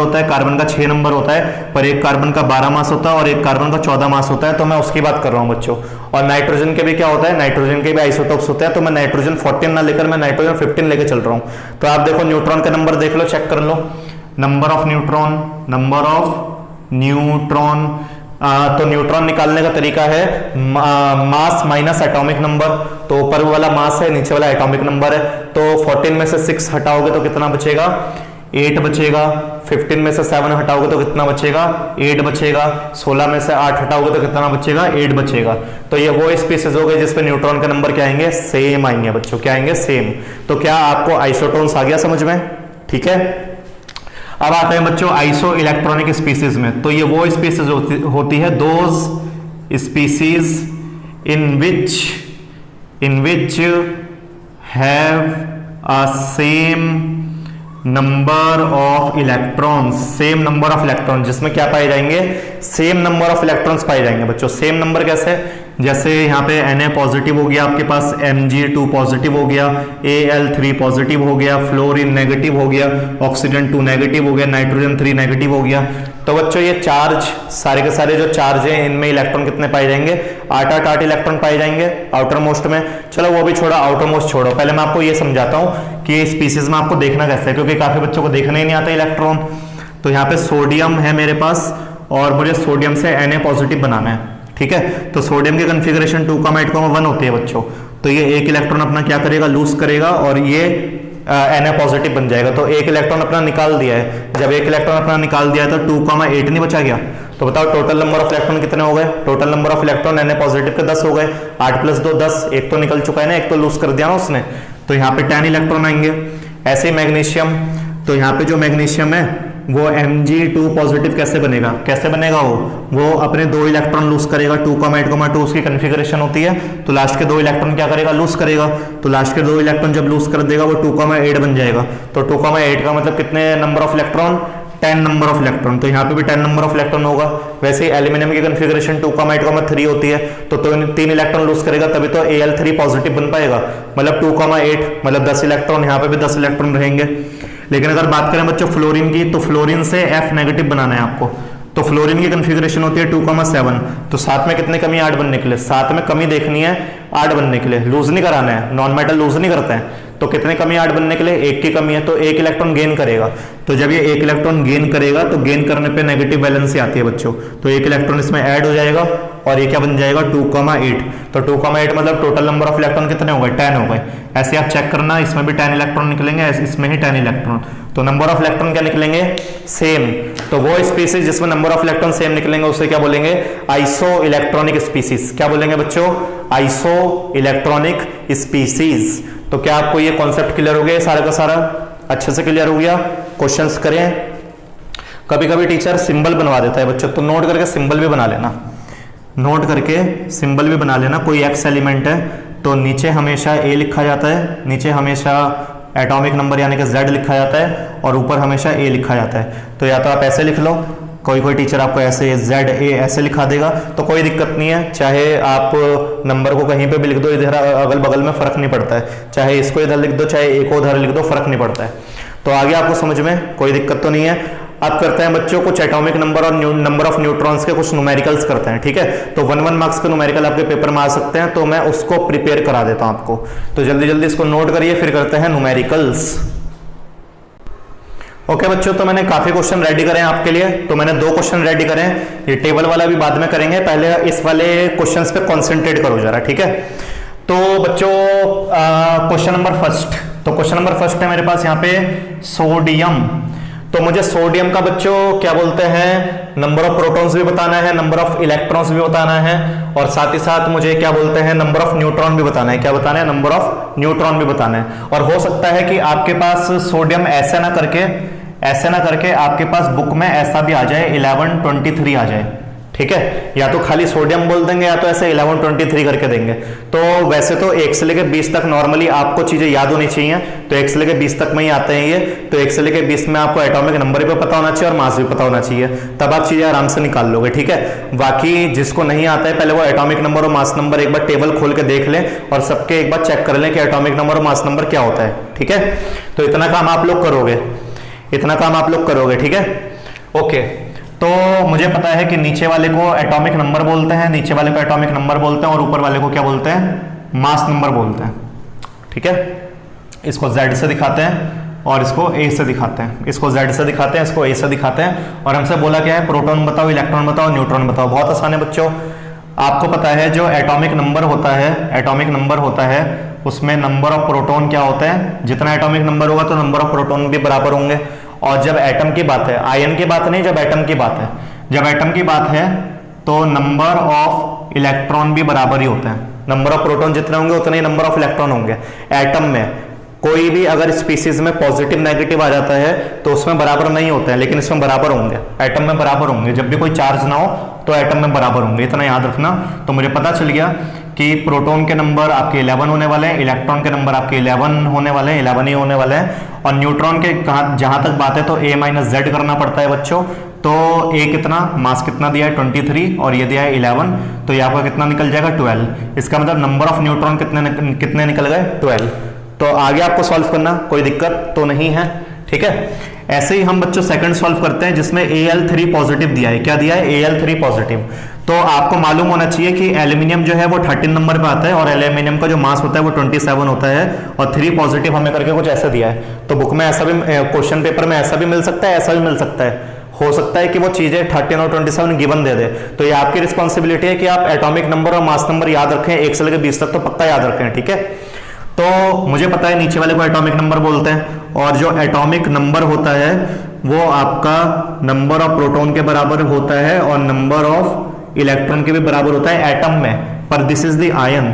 होता है, पर एक कार्बन का 12 मास होता है और एक कार्बन का 14 मास होता है, तो मैं उसकी बात कर रहा हूं बच्चों। और नाइट्रोजन के भी क्या होता है, नाइट्रोजन के भी आइसोटोप्स होते हैं, तो मैं नाइट्रोजन 14 ना लेकर मैं नाइट्रोजन 15 लेकर चल रहा हूं। तो आप देखो न्यूट्रॉन का नंबर देख लो, चेक कर लो, नंबर ऑफ न्यूट्रॉन। तो न्यूट्रॉन निकालने का तरीका है मास माइनस एटॉमिक नंबर। तो ऊपर वाला मास है, नीचे वाला एटॉमिक नंबर है। तो 14 में से 6 हटाओगे तो कितना बचेगा, 8 बचेगा। 15 में से 7 हटाओगे तो कितना बचेगा, 8 बचेगा। 16 में से 8 हटाओगे तो कितना बचेगा, 8 बचेगा। तो ये वो स्पीसीज हो गए जिसपे न्यूट्रॉन का नंबर क्या आएंगे, सेम आएंगे बच्चों, क्या आएंगे, सेम। तो क्या आपको आइसोटोन्स आ गया समझ में, ठीक है। अब आते हैं बच्चों आइसो इलेक्ट्रॉनिक स्पीसीज में। तो ये वो स्पीसीज होती है, those species in which have a same number of electrons, जिसमें क्या पाए जाएंगे, सेम नंबर ऑफ इलेक्ट्रॉन्स पाए जाएंगे बच्चों। सेम नंबर कैसे, जैसे यहाँ पे Na पॉजिटिव हो गया, आपके पास Mg2 पॉजिटिव हो गया, Al3 पॉजिटिव हो गया, फ्लोरीन नेगेटिव हो गया, ऑक्सीजन 2 नेगेटिव हो गया, नाइट्रोजन 3 नेगेटिव हो गया। तो बच्चों ये चार्ज सारे के सारे जो चार्ज हैं इनमें इलेक्ट्रॉन कितने पाए जाएंगे, 8 इलेक्ट्रॉन पाए जाएंगे आउटर मोस्ट में। चलो वो भी छोड़ा, आउटर मोस्ट छोड़ो, पहले मैं आपको ये समझाता हूँ कि स्पीसीज में आपको देखना कैसे है, क्योंकि काफी बच्चों को देखना ही नहीं आता इलेक्ट्रॉन। तो यहाँ पे सोडियम है मेरे पास, और मुझे सोडियम से Na पॉजिटिव बनाना है, ठीक है। तो सोडियम की कॉन्फ़िगरेशन 2,8,1 होती है बच्चों। तो ये एक इलेक्ट्रॉन अपना क्या करेगा, लूज करेगा, और ये Na पॉजिटिव बन जाएगा। तो एक इलेक्ट्रॉन अपना निकाल दिया है। जब एक इलेक्ट्रॉन अपना निकाल दिया है तो 2,8 नहीं बचा गया। तो बताओ टोटल नंबर ऑफ इलेक्ट्रॉन कितने हो गए, total number of electron Na positive के 10 हो गए। 8 + 2 10, एक तो निकल चुका है ना, एक तो लूज कर दिया ना उसने, तो यहाँ पे 10 इलेक्ट्रॉन आएंगे। ऐसे ही मैग्नीशियम, तो यहाँ पे जो मैग्नीशियम है वो Mg2 पॉजिटिव कैसे बनेगा वो अपने 2 इलेक्ट्रॉन लूज करेगा। 2,8,2 उसकी कॉन्फ़िगरेशन होती है। तो लास्ट के 2 इलेक्ट्रॉन क्या करेगा, लूज करेगा। तो लास्ट के 2 इलेक्ट्रॉन जब लूज कर देगा वो 2,8 बन जाएगा। तो 2,8 का मतलब कितने number of electron, 10 number of electron. तो यहाँ पे भी 10 नंबर ऑफ इलेक्ट्रॉन होगा। वैसे ही एल्यूमिनियम की कॉन्फ़िगरेशन 2,8,3 होती है। तो 3 इलेक्ट्रॉन लूज करेगा तभी तो Al3 पॉजिटिव बन पाएगा, मतलब 2,8 मतलब 10 इलेक्ट्रॉन, यहाँ पे भी 10 इलेक्ट्रॉन रहेंगे। लेकिन अगर बात करें बच्चों फ्लोरीन की, तो फ्लोरीन से F नेगेटिव बनाना है आपको। तो फ्लोरीन की कॉन्फ़िगरेशन होती है 2,7। तो 7 में कितने कमी, 8 बनने के लिए, 7 में कमी देखनी है 8 बनने के लिए, लूज नहीं कराना है, नॉन मेटल लूज नहीं करते हैं। तो कितने कमी, 8 बनने के लिए 1 की कमी है, तो 1 इलेक्ट्रॉन गेन करेगा। तो जब ये 1 इलेक्ट्रॉन गेन करेगा तो गेन करने पे नेगेटिव वैलेंसी आती है बच्चों। तो 1 इलेक्ट्रॉन इसमें ऐड हो जाएगा और ये क्या बन जाएगा, 2,8। तो 2,8 मतलब टोटल नंबर ऑफ इलेक्ट्रॉन कितने हो गए, 10 हो गए। ऐसे आप चेक करना, इसमें भी 10 इलेक्ट्रॉन निकलेंगे, इसमें ही 10 इलेक्ट्रॉन। तो नंबर ऑफ इलेक्ट्रॉन क्या निकलेंगे, सेम। तो वो स्पीसीज जिसमें नंबर ऑफ इलेक्ट्रॉन सेम निकलेंगे उसे क्या बोलेंगे, आइसो इलेक्ट्रॉनिक स्पीसीज। क्या बोलेंगे बच्चों, आइसो इलेक्ट्रॉनिक स्पीसीज। तो क्या आपको ये कॉन्सेप्ट क्लियर हो गया, सारा का सारा अच्छे से क्लियर हो गया। क्वेश्चंस करें। कभी कभी टीचर सिंबल बनवा देता है बच्चों, तो नोट करके सिंबल भी बना लेना। कोई एक्स एलिमेंट है तो नीचे हमेशा ए लिखा जाता है, नीचे हमेशा एटॉमिक नंबर यानी कि Z लिखा जाता है, और ऊपर हमेशा ए लिखा जाता है। तो या तो आप ऐसे लिख लो, कोई टीचर आपको ऐसे ZA ऐसे लिखा देगा, तो कोई दिक्कत नहीं है। चाहे आप नंबर को कहीं पे भी लिख दो, इधर अगल बगल में फर्क नहीं पड़ता है। चाहे इसको इधर लिख दो, चाहे ए को उधर लिख दो, फर्क नहीं पड़ता है। तो आगे आपको समझ में कोई दिक्कत तो नहीं है। अब करते हैं बच्चों कुछ एटॉमिक नंबर और नंबर ऑफ न्यूट्रॉन्स के कुछ न्यूमेरिकल्स करते हैं, ठीक है। तो 1 मार्क्स के न्यूमेरिकल आपके पेपर में आ सकते हैं, तो मैं उसको प्रिपेयर करा देता हूं आपको। तो जल्दी जल्दी इसको नोट करिए, फिर करते हैं न्यूमेरिकल्स। ओके बच्चों, तो मैंने काफी क्वेश्चन रेडी करे हैं आपके लिए। तो मैंने 2 क्वेश्चन रेडी करे हैं, ये टेबल वाला भी बाद में करेंगे, पहले इस वाले क्वेश्चंस पे कंसंट्रेट करो जरा, ठीक है। तो बच्चों क्वेश्चन नंबर फर्स्ट, तो क्वेश्चन नंबर फर्स्ट है मेरे पास यहाँ पे सोडियम। तो मुझे सोडियम का बच्चों क्या बोलते हैं, नंबर ऑफ प्रोटॉन्स भी बताना है, नंबर ऑफ इलेक्ट्रॉन्स भी बताना है, और साथ ही साथ मुझे क्या बोलते हैं, नंबर ऑफ न्यूट्रॉन भी बताना है। क्या बताना है, नंबर ऑफ न्यूट्रॉन भी बताना है। और हो सकता है कि आपके पास सोडियम ऐसे ना करके आपके पास बुक में ऐसा भी आ जाए 1123 आ जाए, ठीक है। या तो खाली सोडियम बोल देंगे या तो ऐसे 1123 करके देंगे। तो वैसे तो 1 से लेकर 20 तक नॉर्मली आपको चीजें याद होनी चाहिए, तो 1 से लेकर 20 तक में ही आते हैं ये। तो 1 से लेकर 20 में आपको एटॉमिक नंबर भी पता होना चाहिए और मास भी पता होना चाहिए, तब आप चीजें आराम से निकाल लोगे, ठीक है। बाकी जिसको नहीं आता है पहले वो एटॉमिक नंबर और मास नंबर एक बार टेबल खोल के देख लें और सबके एक बार चेक कर लें कि एटॉमिक नंबर और मास नंबर क्या होता है, ठीक है। तो इतना काम आप लोग करोगे, ठीक है। ओके, तो मुझे पता है कि नीचे वाले को एटॉमिक नंबर बोलते हैं, और ऊपर वाले को क्या बोलते हैं, मास नंबर बोलते हैं, ठीक है। इसको Z से दिखाते हैं और इसको A से दिखाते हैं, इसको Z से दिखाते हैं, इसको A से दिखाते हैं। और हमसे बोला क्या है, प्रोटॉन बताओ, इलेक्ट्रॉन बताओ, न्यूट्रॉन बताओ। बहुत आसान है बच्चों, आपको पता है जो एटॉमिक नंबर होता है उसमें नंबर ऑफ प्रोटॉन क्या होता है, जितना एटॉमिक नंबर होगा तो नंबर ऑफ प्रोटॉन भी बराबर होंगे। और जब एटम की बात है, आयन की बात नहीं, जब एटम की बात है तो नंबर ऑफ इलेक्ट्रॉन भी बराबर ही होता है। नंबर ऑफ प्रोटॉन जितने होंगे उतने ही नंबर ऑफ इलेक्ट्रॉन होंगे। एटम में कोई भी अगर स्पीसीज में पॉजिटिव नेगेटिव आ जाता है तो उसमें बराबर नहीं होता है, लेकिन इसमें बराबर होंगे, एटम में बराबर होंगे। जब भी कोई चार्ज ना हो तो एटम में बराबर होंगे, इतना याद रखना। तो मुझे पता चल गया कि प्रोटॉन के नंबर आपके 11 होने वाले हैं, इलेक्ट्रॉन के नंबर आपके 11 होने वाले हैं, 11 ही होने वाले हैं। और न्यूट्रॉन के जहां तक बात है तो A - Z करना पड़ता है बच्चों। तो A कितना, मास कितना दिया है 23 और ये दिया है 11, तो ये आपका कितना निकल जाएगा 12। इसका मतलब नंबर ऑफ न्यूट्रॉन कितने निकल गए 12। तो आगे आपको सॉल्व करना कोई दिक्कत तो नहीं है, ठीक है। ऐसे ही हम बच्चों सेकंड सॉल्व करते हैं जिसमें Al3 पॉजिटिव दिया है। क्या दिया है, Al3 पॉजिटिव। तो आपको मालूम होना चाहिए कि एल्यूमिनियम जो है वो 13 नंबर पे आता है और एल्यूमिनियम का जो मास होता है वो 27 होता है, और 3 पॉजिटिव हमें करके कुछ ऐसा दिया है। तो बुक में ऐसा भी, क्वेश्चन पेपर में ऐसा भी मिल सकता है, ऐसा भी मिल सकता है। हो सकता है कि वो चीजें 13 और 27 गिवन दे दे। तो ये आपकी रिस्पॉन्सिबिलिटी है कि आप एटॉमिक नंबर और मास नंबर याद रखें, 1 से लेकर 20 तक तो पक्का याद रखें, ठीक है। तो मुझे पता है नीचे वाले को एटॉमिक नंबर बोलते हैं, और जो एटॉमिक नंबर होता है वो आपका नंबर ऑफ प्रोटॉन के बराबर होता है और नंबर ऑफ इलेक्ट्रॉन के भी बराबर होता है एटम में, पर दिस इज द आयन।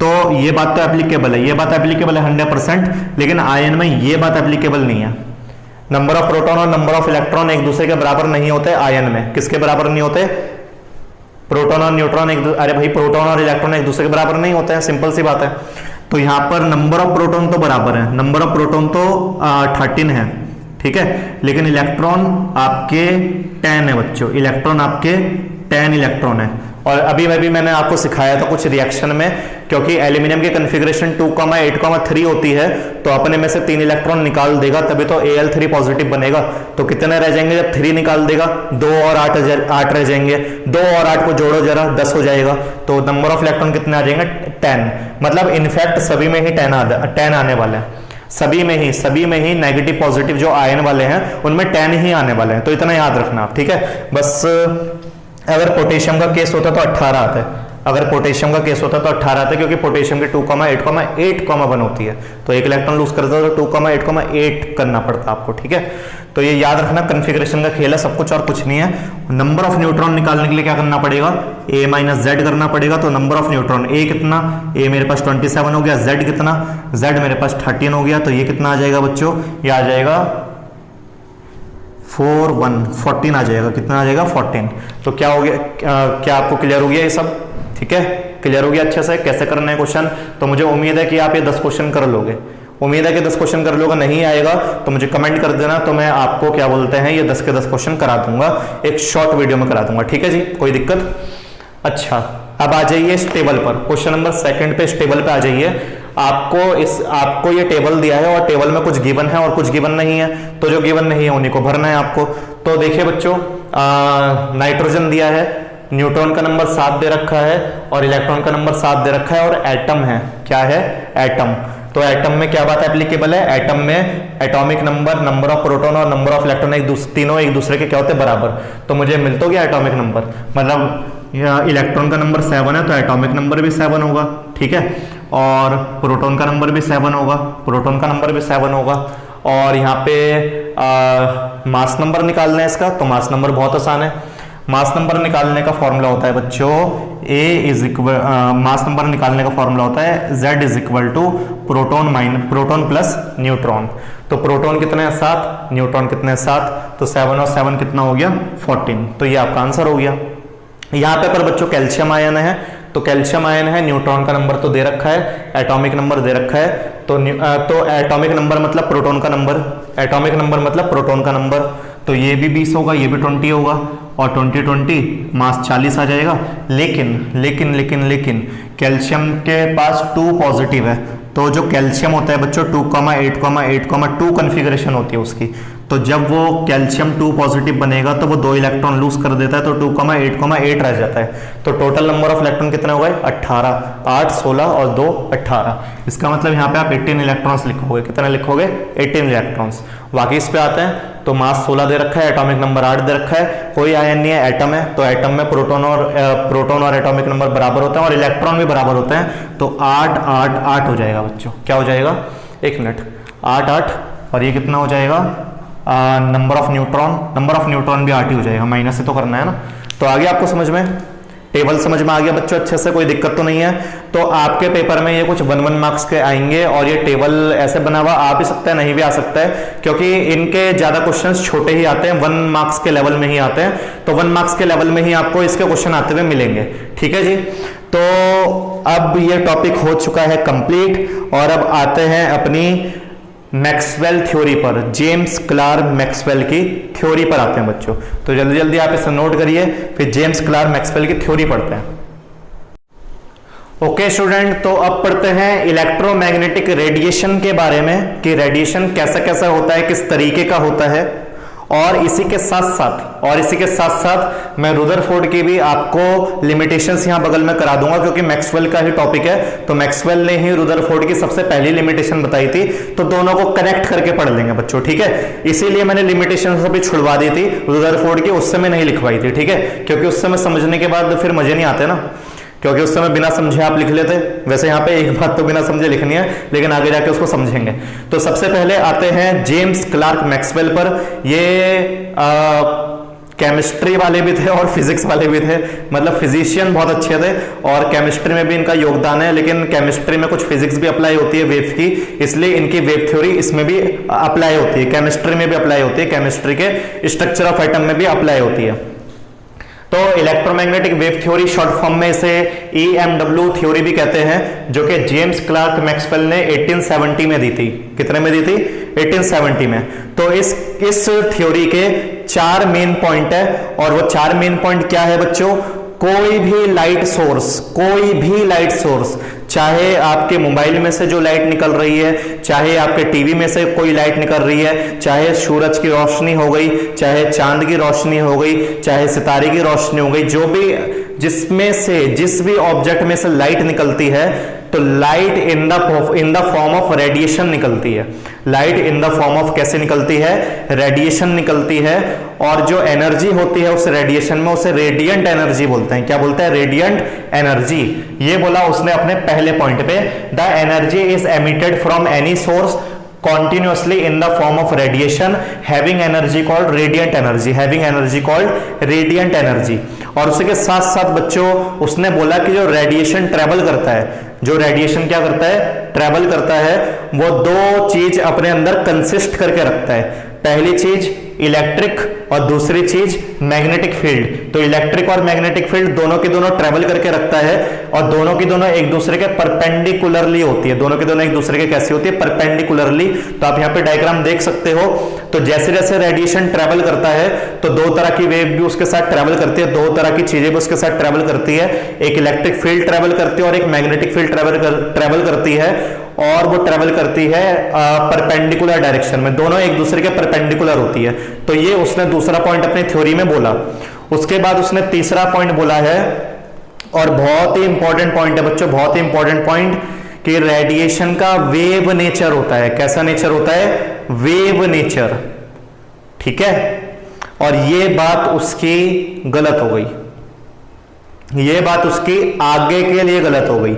तो ये बात तो एप्लीकेबल है, 100%, लेकिन आयन में ये बात एप्लीकेबल नहीं है। नंबर ऑफ प्रोटॉन और नंबर ऑफ इलेक्ट्रॉन एक दूसरे के बराबर नहीं होते आयन में। किसके बराबर नहीं होते, प्रोटॉन और न्यूट्रॉन अरे भाई प्रोटॉन और इलेक्ट्रॉन एक दूसरे के बराबर नहीं होते हैं, सिंपल सी बात है। तो यहां पर नंबर ऑफ प्रोटॉन तो बराबर है, नंबर ऑफ प्रोटॉन तो 13 है, ठीक है, लेकिन इलेक्ट्रॉन आपके 10 है बच्चों, इलेक्ट्रॉन आपके 10 इलेक्ट्रॉन है। और अभी मैंने आपको सिखाया था कुछ रिएक्शन में, क्योंकि एल्यूमिनियम की कॉन्फ़िगरेशन 2,8,3 होती है, तो अपने में से 3 इलेक्ट्रॉन निकाल देगा तभी तो Al3 पॉजिटिव बनेगा। तो कितने रह जाएंगे जब 3 निकाल देगा, 2 और 8 रह जाएंगे, 2 और 8 को जोड़ो जरा, 10 हो जाएगा। तो नंबर ऑफ इलेक्ट्रॉन कितने आ जाएंगे 10। मतलब इनफैक्ट सभी में ही 10 आने वाले हैं, सभी में ही नेगेटिव पॉजिटिव जो आयन वाले हैं उनमें 10 ही आने वाले हैं। तो इतना याद रखना आप, ठीक है। बस अगर पोटेशियम का केस होता तो 18 आता है, क्योंकि पोटेशियम की 2,8,1 होती है, तो 1 इलेक्ट्रॉन लूज करता है तो 2,8,8 करना पड़ता आपको, ठीक है। तो ये याद रखना, कॉन्फ़िगरेशन का खेल है सब कुछ और कुछ नहीं है। नंबर ऑफ न्यूट्रॉन निकालने के लिए क्या करना पड़ेगा, A - Z करना पड़ेगा। तो नंबर ऑफ न्यूट्रॉन A कितना, A मेरे पास 27 हो गया, Z कितना, Z मेरे पास 13 हो गया। तो ये कितना आ जाएगा बच्चों, ये आ जाएगा 14 आ जाएगा। कितना आ जाएगा 14। तो क्या हो गया, क्या आपको क्लियर हो गया ये सब, ठीक है, क्लियर हो गया अच्छे से कैसे करना है क्वेश्चन। तो मुझे उम्मीद है कि आप ये 10 क्वेश्चन कर लोगे, नहीं आएगा तो मुझे कमेंट कर देना, तो मैं आपको क्या बोलते हैं ये 10 के 10 क्वेश्चन करा दूंगा, एक शॉर्ट वीडियो में करा दूंगा, ठीक है जी, कोई दिक्कत। अच्छा, अब आ जाइए इस टेबल पर, क्वेश्चन नंबर 2 पे इस टेबल पे आ जाइए। आपको ये टेबल दिया है और टेबल में कुछ गिवन है और कुछ गिवन नहीं है, तो जो गिवन नहीं है उन्हीं को भरना है आपको। तो देखिए बच्चों, नाइट्रोजन दिया है, न्यूट्रॉन का नंबर 7 दे रखा है और इलेक्ट्रॉन का नंबर 7 दे रखा है, और एटम है, क्या है, एटम। तो एटम में क्या बात एप्लीकेबल है, एटम में atomic number, number of proton और नंबर ऑफ इलेक्ट्रॉन तीनों एक दूसरे के क्या होते हैं, बराबर। तो मुझे मिल तो गया एटॉमिक नंबर, मतलब इलेक्ट्रॉन का नंबर 7 है तो एटॉमिक नंबर भी 7 होगा, ठीक है, और प्रोटॉन का नंबर भी 7 होगा, प्रोटॉन का नंबर भी 7 होगा। और यहाँ पे मास नंबर निकालना है इसका, तो मास नंबर बहुत आसान है। मास नंबर निकालने का फॉर्मूला होता है बच्चों, मास नंबर निकालने का फॉर्मूला होता है Z is equal to proton plus neutron. तो प्रोटॉन कितने हैं, 7, न्यूट्रॉन कितने हैं, 7, तो 7 और 7 कितना हो गया, 14। तो ये आपका आंसर हो गया। यहाँ पे पर बच्चों कैल्शियम आयन है, तो कैल्शियम आयन है, न्यूट्रॉन का नंबर तो दे रखा है, एटॉमिक नंबर दे रखा है, तो एटॉमिक नंबर मतलब प्रोटॉन का नंबर, एटॉमिक नंबर मतलब प्रोटॉन का नंबर, तो ये भी 20 होगा, ये भी 20 होगा, और 20 मास 40 आ जाएगा। लेकिन कैल्शियम के पास 2 पॉजिटिव है, तो जो कैल्शियम होता है बच्चों 2,8,8,2 कॉन्फ़िगरेशन होती है उसकी, तो जब वो कैल्शियम 2 पॉजिटिव बनेगा तो वो 2 इलेक्ट्रॉन लूज कर देता है, तो 2,8,8 रह जाता है। तो टोटल नंबर ऑफ इलेक्ट्रॉन कितने हो गए, 18, 8 16 और 2 18। इसका मतलब यहाँ पे आप 18 इलेक्ट्रॉन्स लिखोगे, कितने लिखोगे, 18 इलेक्ट्रॉन्स। बाकी इस पे आते हैं, तो मास 16 दे रखा है, एटॉमिक नंबर 8 दे रखा है, कोई आयन नहीं है, एटम है, तो एटम में प्रोटॉन और एटॉमिक नंबर बराबर होता है और इलेक्ट्रॉन भी बराबर होते हैं, तो 8 8 8 हो जाएगा बच्चों। क्या हो जाएगा, 1 मिनट, 8 8, और ये कितना हो जाएगा, नंबर ऑफ न्यूट्रॉन भी 8 ही हो जाएगा, माइनस से तो करना है ना। तो आगे आपको समझ में, टेबल समझ में आ गया बच्चों अच्छे से, कोई दिक्कत तो नहीं है। तो आपके पेपर में ये कुछ 1-1 मार्क्स के आएंगे, और ये टेबल ऐसे बना हुआ आ भी सकता है, नहीं भी आ सकता है, क्योंकि इनके ज्यादा क्वेश्चंस छोटे ही आते हैं, 1 मार्क्स के लेवल में ही आते हैं, तो 1 मार्क्स के लेवल में ही आपको इसके क्वेश्चन आते हुए मिलेंगे, ठीक है जी। तो अब ये टॉपिक हो चुका है कंप्लीट, और अब आते हैं अपनी मैक्सवेल थ्योरी पर, जेम्स क्लार्क मैक्सवेल की थ्योरी पर आते हैं बच्चों। तो जल्दी जल्दी आप इसे नोट करिए, फिर जेम्स क्लार्क मैक्सवेल की थ्योरी पढ़ते हैं। ओके स्टूडेंट, तो अब पढ़ते हैं इलेक्ट्रोमैग्नेटिक रेडिएशन के बारे में, कि रेडिएशन कैसा कैसा होता है, किस तरीके का होता है। और इसी के साथ साथ मैं रुदरफोर्ड की भी आपको लिमिटेशंस यहां बगल में करा दूंगा, क्योंकि मैक्सवेल का ही टॉपिक है, तो मैक्सवेल ने ही रुदरफोर्ड की सबसे पहली लिमिटेशन बताई थी, तो दोनों को कनेक्ट करके पढ़ लेंगे बच्चों, ठीक है। इसीलिए मैंने लिमिटेशन अभी छुड़वा दी थी रुदरफोर्ड की, उस समय नहीं लिखवाई थी, ठीक है, क्योंकि उस समय समझने के बाद फिर मजे नहीं आते ना, क्योंकि उस समय बिना समझे आप लिख लेते। वैसे यहाँ पे एक बात तो बिना समझे लिखनी है, लेकिन आगे जाके उसको समझेंगे। तो सबसे पहले आते हैं जेम्स क्लार्क मैक्सवेल पर। ये केमिस्ट्री वाले भी थे और फिजिक्स वाले भी थे, मतलब फिजिशियन बहुत अच्छे थे, और केमिस्ट्री में भी इनका योगदान है, लेकिन केमिस्ट्री में कुछ फिजिक्स भी अप्लाई होती है वेव की, इसलिए इनकी वेव थ्योरी इसमें भी अप्लाई होती है, केमिस्ट्री में भी अप्लाई होती है, केमिस्ट्री के स्ट्रक्चर ऑफ एटम में भी अप्लाई होती है। तो electromagnetic wave theory short form में इसे EMW थ्योरी भी कहते हैं, जो कि जेम्स क्लार्क मैक्सवेल ने 1870 में दी थी। कितने में दी थी, 1870 में। तो इस थ्योरी के 4 मेन पॉइंट है, और वो 4 मेन पॉइंट क्या है बच्चों, कोई भी लाइट सोर्स, चाहे आपके मोबाइल में से जो लाइट निकल रही है, चाहे आपके टीवी में से कोई लाइट निकल रही है, चाहे सूरज की रोशनी हो गई, चाहे चांद की रोशनी हो गई, चाहे सितारे की रोशनी हो गई, जो भी जिस भी ऑब्जेक्ट में से लाइट निकलती है, तो light in the form of radiation निकलती है। Light in the form of कैसे निकलती है, रेडिएशन निकलती है, और जो एनर्जी होती है उस रेडिएशन में, उसे रेडिएंट एनर्जी बोलते हैं। क्या बोलते हैं, रेडिएंट एनर्जी। ये बोला उसने अपने पहले पॉइंट पे, the energy is emitted from any source continuously in the form of radiation having energy called radiant energy। और उसके साथ साथ बच्चों उसने बोला कि जो रेडिएशन ट्रेवल करता है, जो रेडिएशन क्या करता है, ट्रेवल करता है, वो 2 चीज अपने अंदर कंसिस्ट करके रखता है। पहली चीज इलेक्ट्रिक और दूसरी चीज मैग्नेटिक फील्ड। तो इलेक्ट्रिक और मैग्नेटिक फील्ड दोनों की दोनों ट्रेवल करके रखता है, और दोनों की दोनों एक दूसरे के परपेंडिकुलरली होती है। दोनों की दोनों एक दूसरे के कैसी होती है, परपेंडिकुलरली। तो आप यहाँ पे डायग्राम देख सकते हो। तो जैसे जैसे रेडिएशन ट्रेवल करता है, तो 2 तरह की वेव भी उसके साथ ट्रेवल करती है, 2 तरह की चीजें भी उसके साथ ट्रेवल करती है। एक इलेक्ट्रिक फील्ड ट्रेवल करती है और एक मैग्नेटिक फील्ड ट्रेवल करती है। और वो ट्रेवल करती है परपेंडिकुलर डायरेक्शन में, दोनों एक दूसरे के परपेंडिकुलर होती है। तो ये उसने दूसरा पॉइंट अपनी थ्योरी में बोला। उसके बाद उसने तीसरा पॉइंट बोला है, और बहुत ही इंपॉर्टेंट पॉइंट है बच्चों, बहुत ही इंपॉर्टेंट पॉइंट, कि रेडिएशन का वेव नेचर होता है। कैसा नेचर होता है? Wave nature. ठीक है, और ये बात उसकी गलत हो गई, ये बात उसकी आगे के लिए गलत हो गई।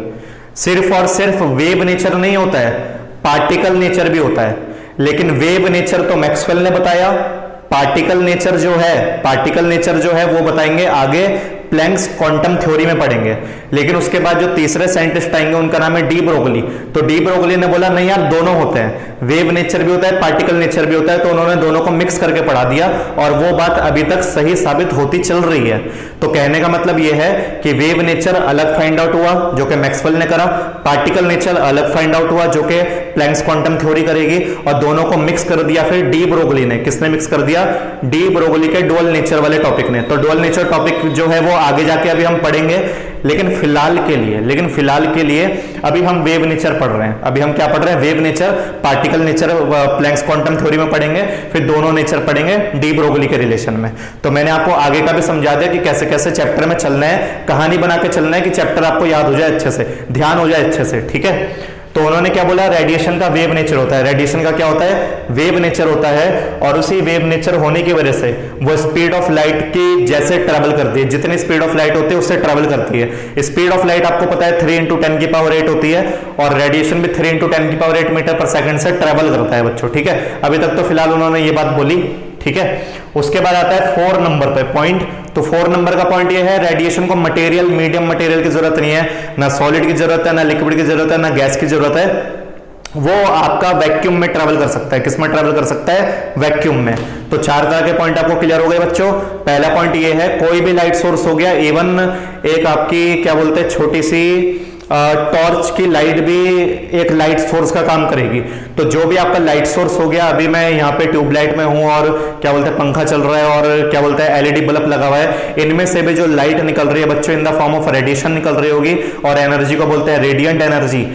सिर्फ और सिर्फ वेव नेचर नहीं होता है, पार्टिकल नेचर भी होता है। लेकिन वेव नेचर तो मैक्सवेल ने बताया, पार्टिकल नेचर जो है, पार्टिकल नेचर जो है वो बताएंगे आगे प्लैंक्स क्वांटम थ्योरी में पढ़ेंगे। लेकिन उसके बाद जो तीसरे साइंटिस्ट आएंगे उनका नाम है डी ब्रोगली। तो डी ब्रोगली ने बोला नहीं यार, दोनों होते हैं, वेव नेचर भी होता है, पार्टिकल नेचर भी होता है। तो उन्होंने दोनों को मिक्स करके पढ़ा दिया, और वो बात अभी तक सही साबित होती चल रही है। तो कहने का मतलब ये है कि वेव नेचर अलग फाइंड आउट हुआ जो कि मैक्सवेल ने करा, पार्टिकल नेचर अलग फाइंड आउट हुआ जो कि प्लैंक्स क्वांटम थ्योरी करेगी, और दोनों को मिक्स कर दिया फिर डी ब्रोगली ने। किसने मिक्स कर दिया? डी ब्रोगली के डुअल नेचर वाले टॉपिक ने। तो डुअल नेचर टॉपिक जो है वो आगे जाके अभी हम पढ़ेंगे, लेकिन फिलहाल के लिए अभी हम वेव नेचर पढ़ रहे हैं। अभी हम क्या पढ़ रहे हैं? Wave nature, particle nature Planck's quantum theory में पढ़ेंगे, फिर दोनों नेचर पढ़ेंगे डी ब्रोगली के रिलेशन में। तो मैंने आपको आगे का भी समझा दिया कि कैसे कैसे चैप्टर में चलना है, कहानी बना के चलना है कि चैप्टर आपको याद हो जाए अच्छे से, ध्यान हो जाए अच्छे से। ठीक है, तो उन्होंने क्या बोला? रेडिएशन का वेव नेचर होता है। रेडिएशन का क्या होता है? वेव नेचर होता है, और उसी वेव नेचर होने की वजह से वो स्पीड ऑफ लाइट की जैसे ट्रेवल करती है, जितनी स्पीड ऑफ लाइट होती है उससे ट्रेवल करती है। स्पीड ऑफ लाइट आपको पता है 3 × 10⁸ होती है, और रेडिएशन भी 3 × 10⁸ मीटर पर सेकंड से ट्रेवल करता है बच्चों। ठीक है, अभी तक तो फिलहाल उन्होंने ये बात बोली। ठीक है, उसके बाद आता है 4 नंबर पे पॉइंट। तो 4 नंबर का पॉइंट ये है, रेडिएशन को मटेरियल, मीडियम मटेरियल की जरूरत नहीं है, ना सॉलिड की जरूरत है, ना लिक्विड की जरूरत है, ना गैस की जरूरत है। वो आपका वैक्यूम में ट्रेवल कर सकता है। किस में ट्रेवल कर सकता है? वैक्यूम में। तो 4 तरह के पॉइंट आपको क्लियर हो गए बच्चों। पहला पॉइंट ये है, कोई भी लाइट सोर्स हो गया, इवन एक आपकी क्या बोलते हैं छोटी सी टॉर्च की लाइट भी एक लाइट सोर्स का काम करेगी। तो जो भी आपका लाइट सोर्स हो गया, अभी मैं यहाँ पे ट्यूबलाइट में हूँ और क्या बोलते हैं पंखा चल रहा है और क्या बोलते हैं एलईडी बल्ब लगा हुआ है, इनमें से भी जो लाइट निकल रही है बच्चों in the form of radiation निकल रही होगी, और एनर्जी को बोलते हैं रेडिएंट एनर्जी।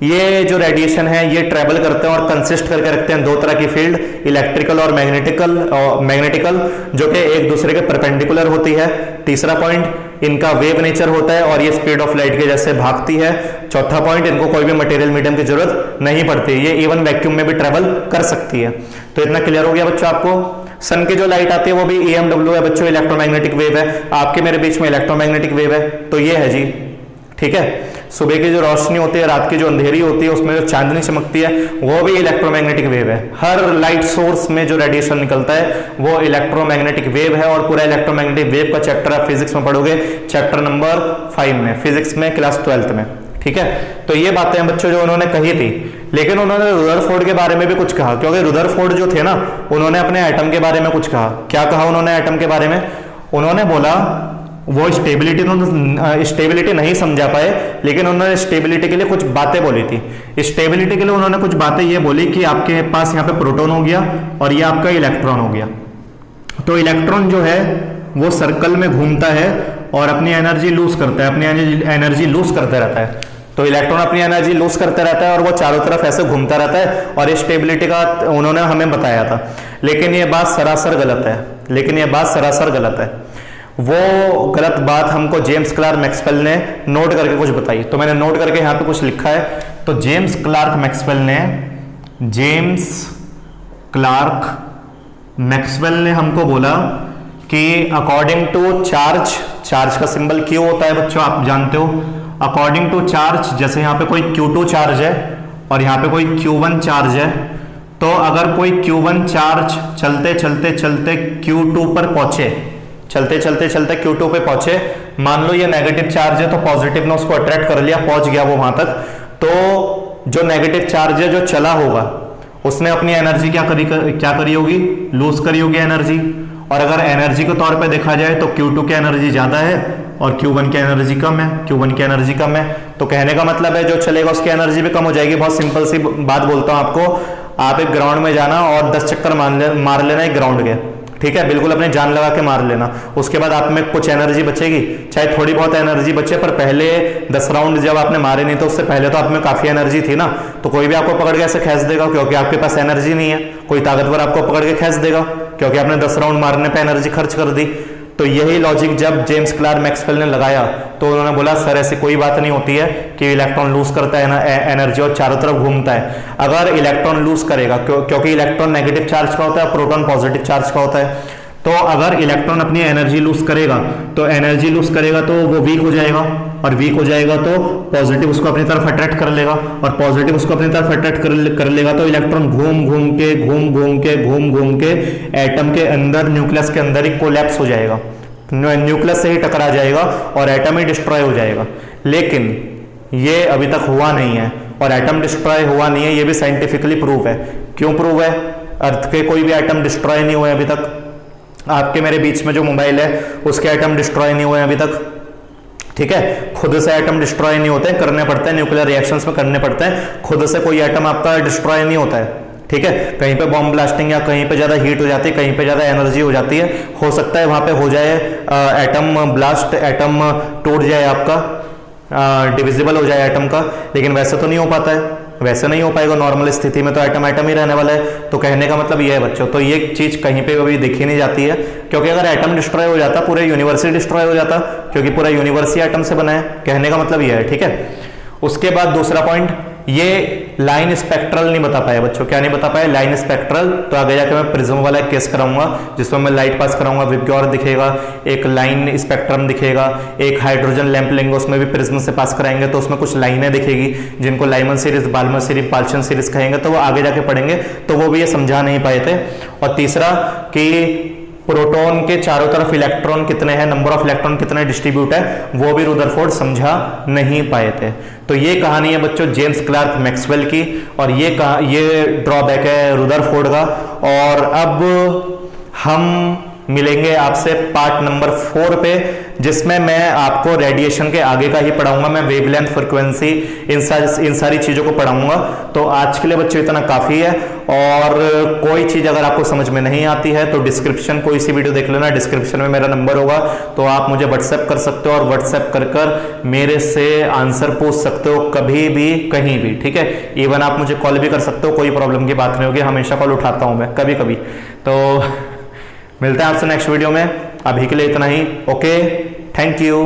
ये जो रेडिएशन है ये ट्रेवल करते हैं और कंसिस्ट करके रखते हैं 2 तरह की फील्ड, इलेक्ट्रिकल और मैग्नेटिकल, जो कि एक दूसरे के परपेंडिकुलर होती है। तीसरा पॉइंट, इनका वेव नेचर होता है और ये स्पीड ऑफ लाइट के जैसे भागती है। चौथा पॉइंट, इनको कोई भी मटेरियल मीडियम की जरूरत नहीं पड़ती, ये इवन वैक्यूम में भी ट्रेवल कर सकती है। तो इतना क्लियर हो गया बच्चों आपको। सन की जो लाइट आती है वो भी EMW है बच्चों, इलेक्ट्रोमैग्नेटिक वेव है। आपके मेरे बीच में इलेक्ट्रोमैग्नेटिक वेव है, तो ये है जी। ठीक है, सुबह की जो रोशनी होती है, रात की जो अंधेरी होती है, उसमें जो चांदनी चमकती है वो भी इलेक्ट्रोमैग्नेटिक वेव है। हर लाइट सोर्स में जो रेडिएशन निकलता है वो इलेक्ट्रोमैग्नेटिक वेव है, और पूरा इलेक्ट्रोमैग्नेटिक वेव का चैप्टर आप फिजिक्स में पढ़ोगे, चैप्टर नंबर 5 में, फिजिक्स में, क्लास 12th में। ठीक है, तो ये बातें बच्चों जो उन्होंने कही थी। लेकिन उन्होंने रुदरफोर्ड के बारे में भी कुछ कहा, क्योंकि रुदरफोर्ड जो थे ना, उन्होंने अपने एटम के बारे में कुछ कहा। क्या कहा उन्होंने एटम के बारे में? उन्होंने बोला वो स्टेबिलिटी नहीं समझा पाए, लेकिन उन्होंने स्टेबिलिटी के लिए कुछ बातें बोली थी। स्टेबिलिटी के लिए उन्होंने कुछ बातें ये बोली कि आपके पास यहाँ पे प्रोटॉन हो गया और ये आपका इलेक्ट्रॉन हो गया। तो इलेक्ट्रॉन जो है वो सर्कल में घूमता है और अपनी एनर्जी लूज करता है, अपनी एनर्जी लूज करते रहता है। तो इलेक्ट्रॉन अपनी एनर्जी लूज करते रहता है और वो चारों तरफ ऐसे घूमता रहता है, और स्टेबिलिटी का उन्होंने हमें बताया था। लेकिन ये बात सरासर गलत है। वो गलत बात हमको जेम्स क्लार्क मैक्सवेल ने नोट करके कुछ बताई। तो मैंने नोट करके यहाँ पे कुछ लिखा है। तो जेम्स क्लार्क मैक्सवेल ने हमको बोला कि अकॉर्डिंग टू चार्ज का सिंबल क्यू होता है बच्चों, आप जानते हो। अकॉर्डिंग टू चार्ज, जैसे यहाँ पे कोई Q2 चार्ज है और यहाँ पे कोई Q1 चार्ज है, तो अगर कोई Q1 चार्ज चलते चलते Q2 पर पहुंचे, चलते Q2 पे पहुंचे, मान लो ये नेगेटिव चार्ज है तो पॉजिटिव ने उसको अट्रैक्ट कर लिया, पहुंच गया वो वहां तक। तो जो नेगेटिव चार्ज है जो चला होगा उसने अपनी एनर्जी क्या करी होगी? लूज करी होगी एनर्जी। और अगर एनर्जी के तौर पे देखा जाए तो Q2 की एनर्जी ज्यादा है और Q1 की एनर्जी कम है। तो कहने का मतलब है जो चलेगा उसकी एनर्जी भी कम हो जाएगी। बहुत सिंपल सी बात बोलता हूं आपको, आप एक ग्राउंड में जाना और 10 चक्कर मार लेना एक ग्राउंड के, ठीक है, बिल्कुल अपनी जान लगा के मार लेना। उसके बाद आप में कुछ एनर्जी बचेगी, चाहे थोड़ी बहुत एनर्जी बचे, पर पहले 10 राउंड जब आपने मारे नहीं तो उससे पहले तो आप में काफी एनर्जी थी ना, तो कोई भी आपको पकड़ के ऐसे खींच देगा क्योंकि आपके पास एनर्जी नहीं है। कोई ताकतवर आपको पकड़ के खींच देगा क्योंकि आपने 10 राउंड मारने पे एनर्जी खर्च कर दी। तो यही लॉजिक जब जेम्स क्लार्क मैक्सवेल ने लगाया तो उन्होंने बोला सर ऐसी कोई बात नहीं होती है कि इलेक्ट्रॉन लूज करता है ना एनर्जी और चारों तरफ घूमता है। अगर इलेक्ट्रॉन लूज करेगा, क्योंकि इलेक्ट्रॉन नेगेटिव चार्ज का होता है, प्रोटॉन पॉजिटिव चार्ज का होता है, तो अगर इलेक्ट्रॉन अपनी एनर्जी लूज करेगा तो एनर्जी लूज करेगा तो वो वीक हो जाएगा, और वीक हो जाएगा तो पॉजिटिव उसको अपनी तरफ अट्रैक्ट कर लेगा, और पॉजिटिव उसको अपनी तरफ अट्रैक्ट कर लेगा, तो इलेक्ट्रॉन घूम घूम के एटम के अंदर, न्यूक्लियस के अंदर ही कोलैप्स हो जाएगा, न्यूक्लियस से ही टकरा जाएगा और एटम ही डिस्ट्रॉय हो जाएगा। लेकिन ये अभी तक हुआ नहीं है, और एटम डिस्ट्रॉय हुआ नहीं है ये भी साइंटिफिकली प्रूव है। क्यों प्रूव है? अर्थ के कोई भी एटम डिस्ट्रॉय नहीं हुए अभी तक। आपके मेरे बीच में जो मोबाइल है उसके एटम डिस्ट्रॉय नहीं हुए अभी तक, ठीक है। खुद से एटम डिस्ट्रॉय नहीं होते, करने पड़ते हैं, न्यूक्लियर रिएक्शंस में करने पड़ते हैं। खुद से कोई एटम आपका डिस्ट्रॉय नहीं होता है, ठीक है। कहीं पे बॉम्ब ब्लास्टिंग या कहीं पे ज्यादा हीट हो जाती है, कहीं पे ज्यादा एनर्जी हो जाती है, हो सकता है वहां पे हो जाए एटम ब्लास्ट, एटम टूट जाए आपका, डिविजिबल हो जाए एटम का, लेकिन वैसे तो नहीं हो पाता है, वैसे नहीं हो पाएगा। नॉर्मल स्थिति में तो एटम एटम ही रहने वाला है। तो कहने का मतलब ये है बच्चों, तो ये चीज कहीं पे कभी देखी नहीं जाती है, क्योंकि अगर एटम डिस्ट्रॉय हो जाता पूरे यूनिवर्स ही डिस्ट्रॉय हो जाता, क्योंकि पूरा यूनिवर्स ही एटम से बना है। कहने का मतलब ये है, ठीक है। उसके बाद दूसरा पॉइंट, ये लाइन स्पेक्ट्रल नहीं बता पाए बच्चों। क्या नहीं बता पाए? Line spectral. तो आगे जाके मैं प्रिज्म वाला एक केस कराऊंगा जिसमें मैं लाइट पास कराऊंगा, विबग्योर दिखेगा, एक लाइन स्पेक्ट्रम दिखेगा, एक हाइड्रोजन लैंप लेंगे उसमें भी प्रिज्म से पास कराएंगे तो उसमें कुछ लाइनें दिखेगी जिनको Lyman series, Balmer series, Paschen series कहेंगे, तो वो आगे जाके पढ़ेंगे, तो वो भी ये समझा नहीं पाए थे। और तीसरा कि प्रोटॉन के चारों तरफ इलेक्ट्रॉन कितने हैं, नंबर ऑफ इलेक्ट्रॉन कितने डिस्ट्रीब्यूट है, वो भी रुदरफोर्ड समझा नहीं पाए थे। तो ये कहानी है बच्चों जेम्स क्लार्क मैक्सवेल की, और ये ड्रॉबैक है रुदरफोर्ड का। और अब हम मिलेंगे आपसे पार्ट नंबर 4 पे, जिसमें मैं आपको रेडिएशन के आगे का ही पढ़ाऊंगा। मैं वेवलेंथ, फ्रीक्वेंसी, इन सारी चीजों को पढ़ाऊंगा। तो आज के लिए बच्चों इतना काफी है। और कोई चीज अगर आपको समझ में नहीं आती है तो डिस्क्रिप्शन, कोई सी वीडियो देख लेना, डिस्क्रिप्शन में मेरा नंबर होगा, तो आप मुझे व्हाट्सएप कर सकते हो, और व्हाट्सएप कर मेरे से आंसर पूछ सकते हो कभी भी, कहीं भी, ठीक है। इवन आप मुझे कॉल भी कर सकते हो, कोई प्रॉब्लम की बात नहीं होगी, हमेशा कॉल उठाता हूं मैं, कभी कभी। तो मिलते हैं आपसे नेक्स्ट वीडियो में, अभी के लिए इतना ही। Okay, thank you.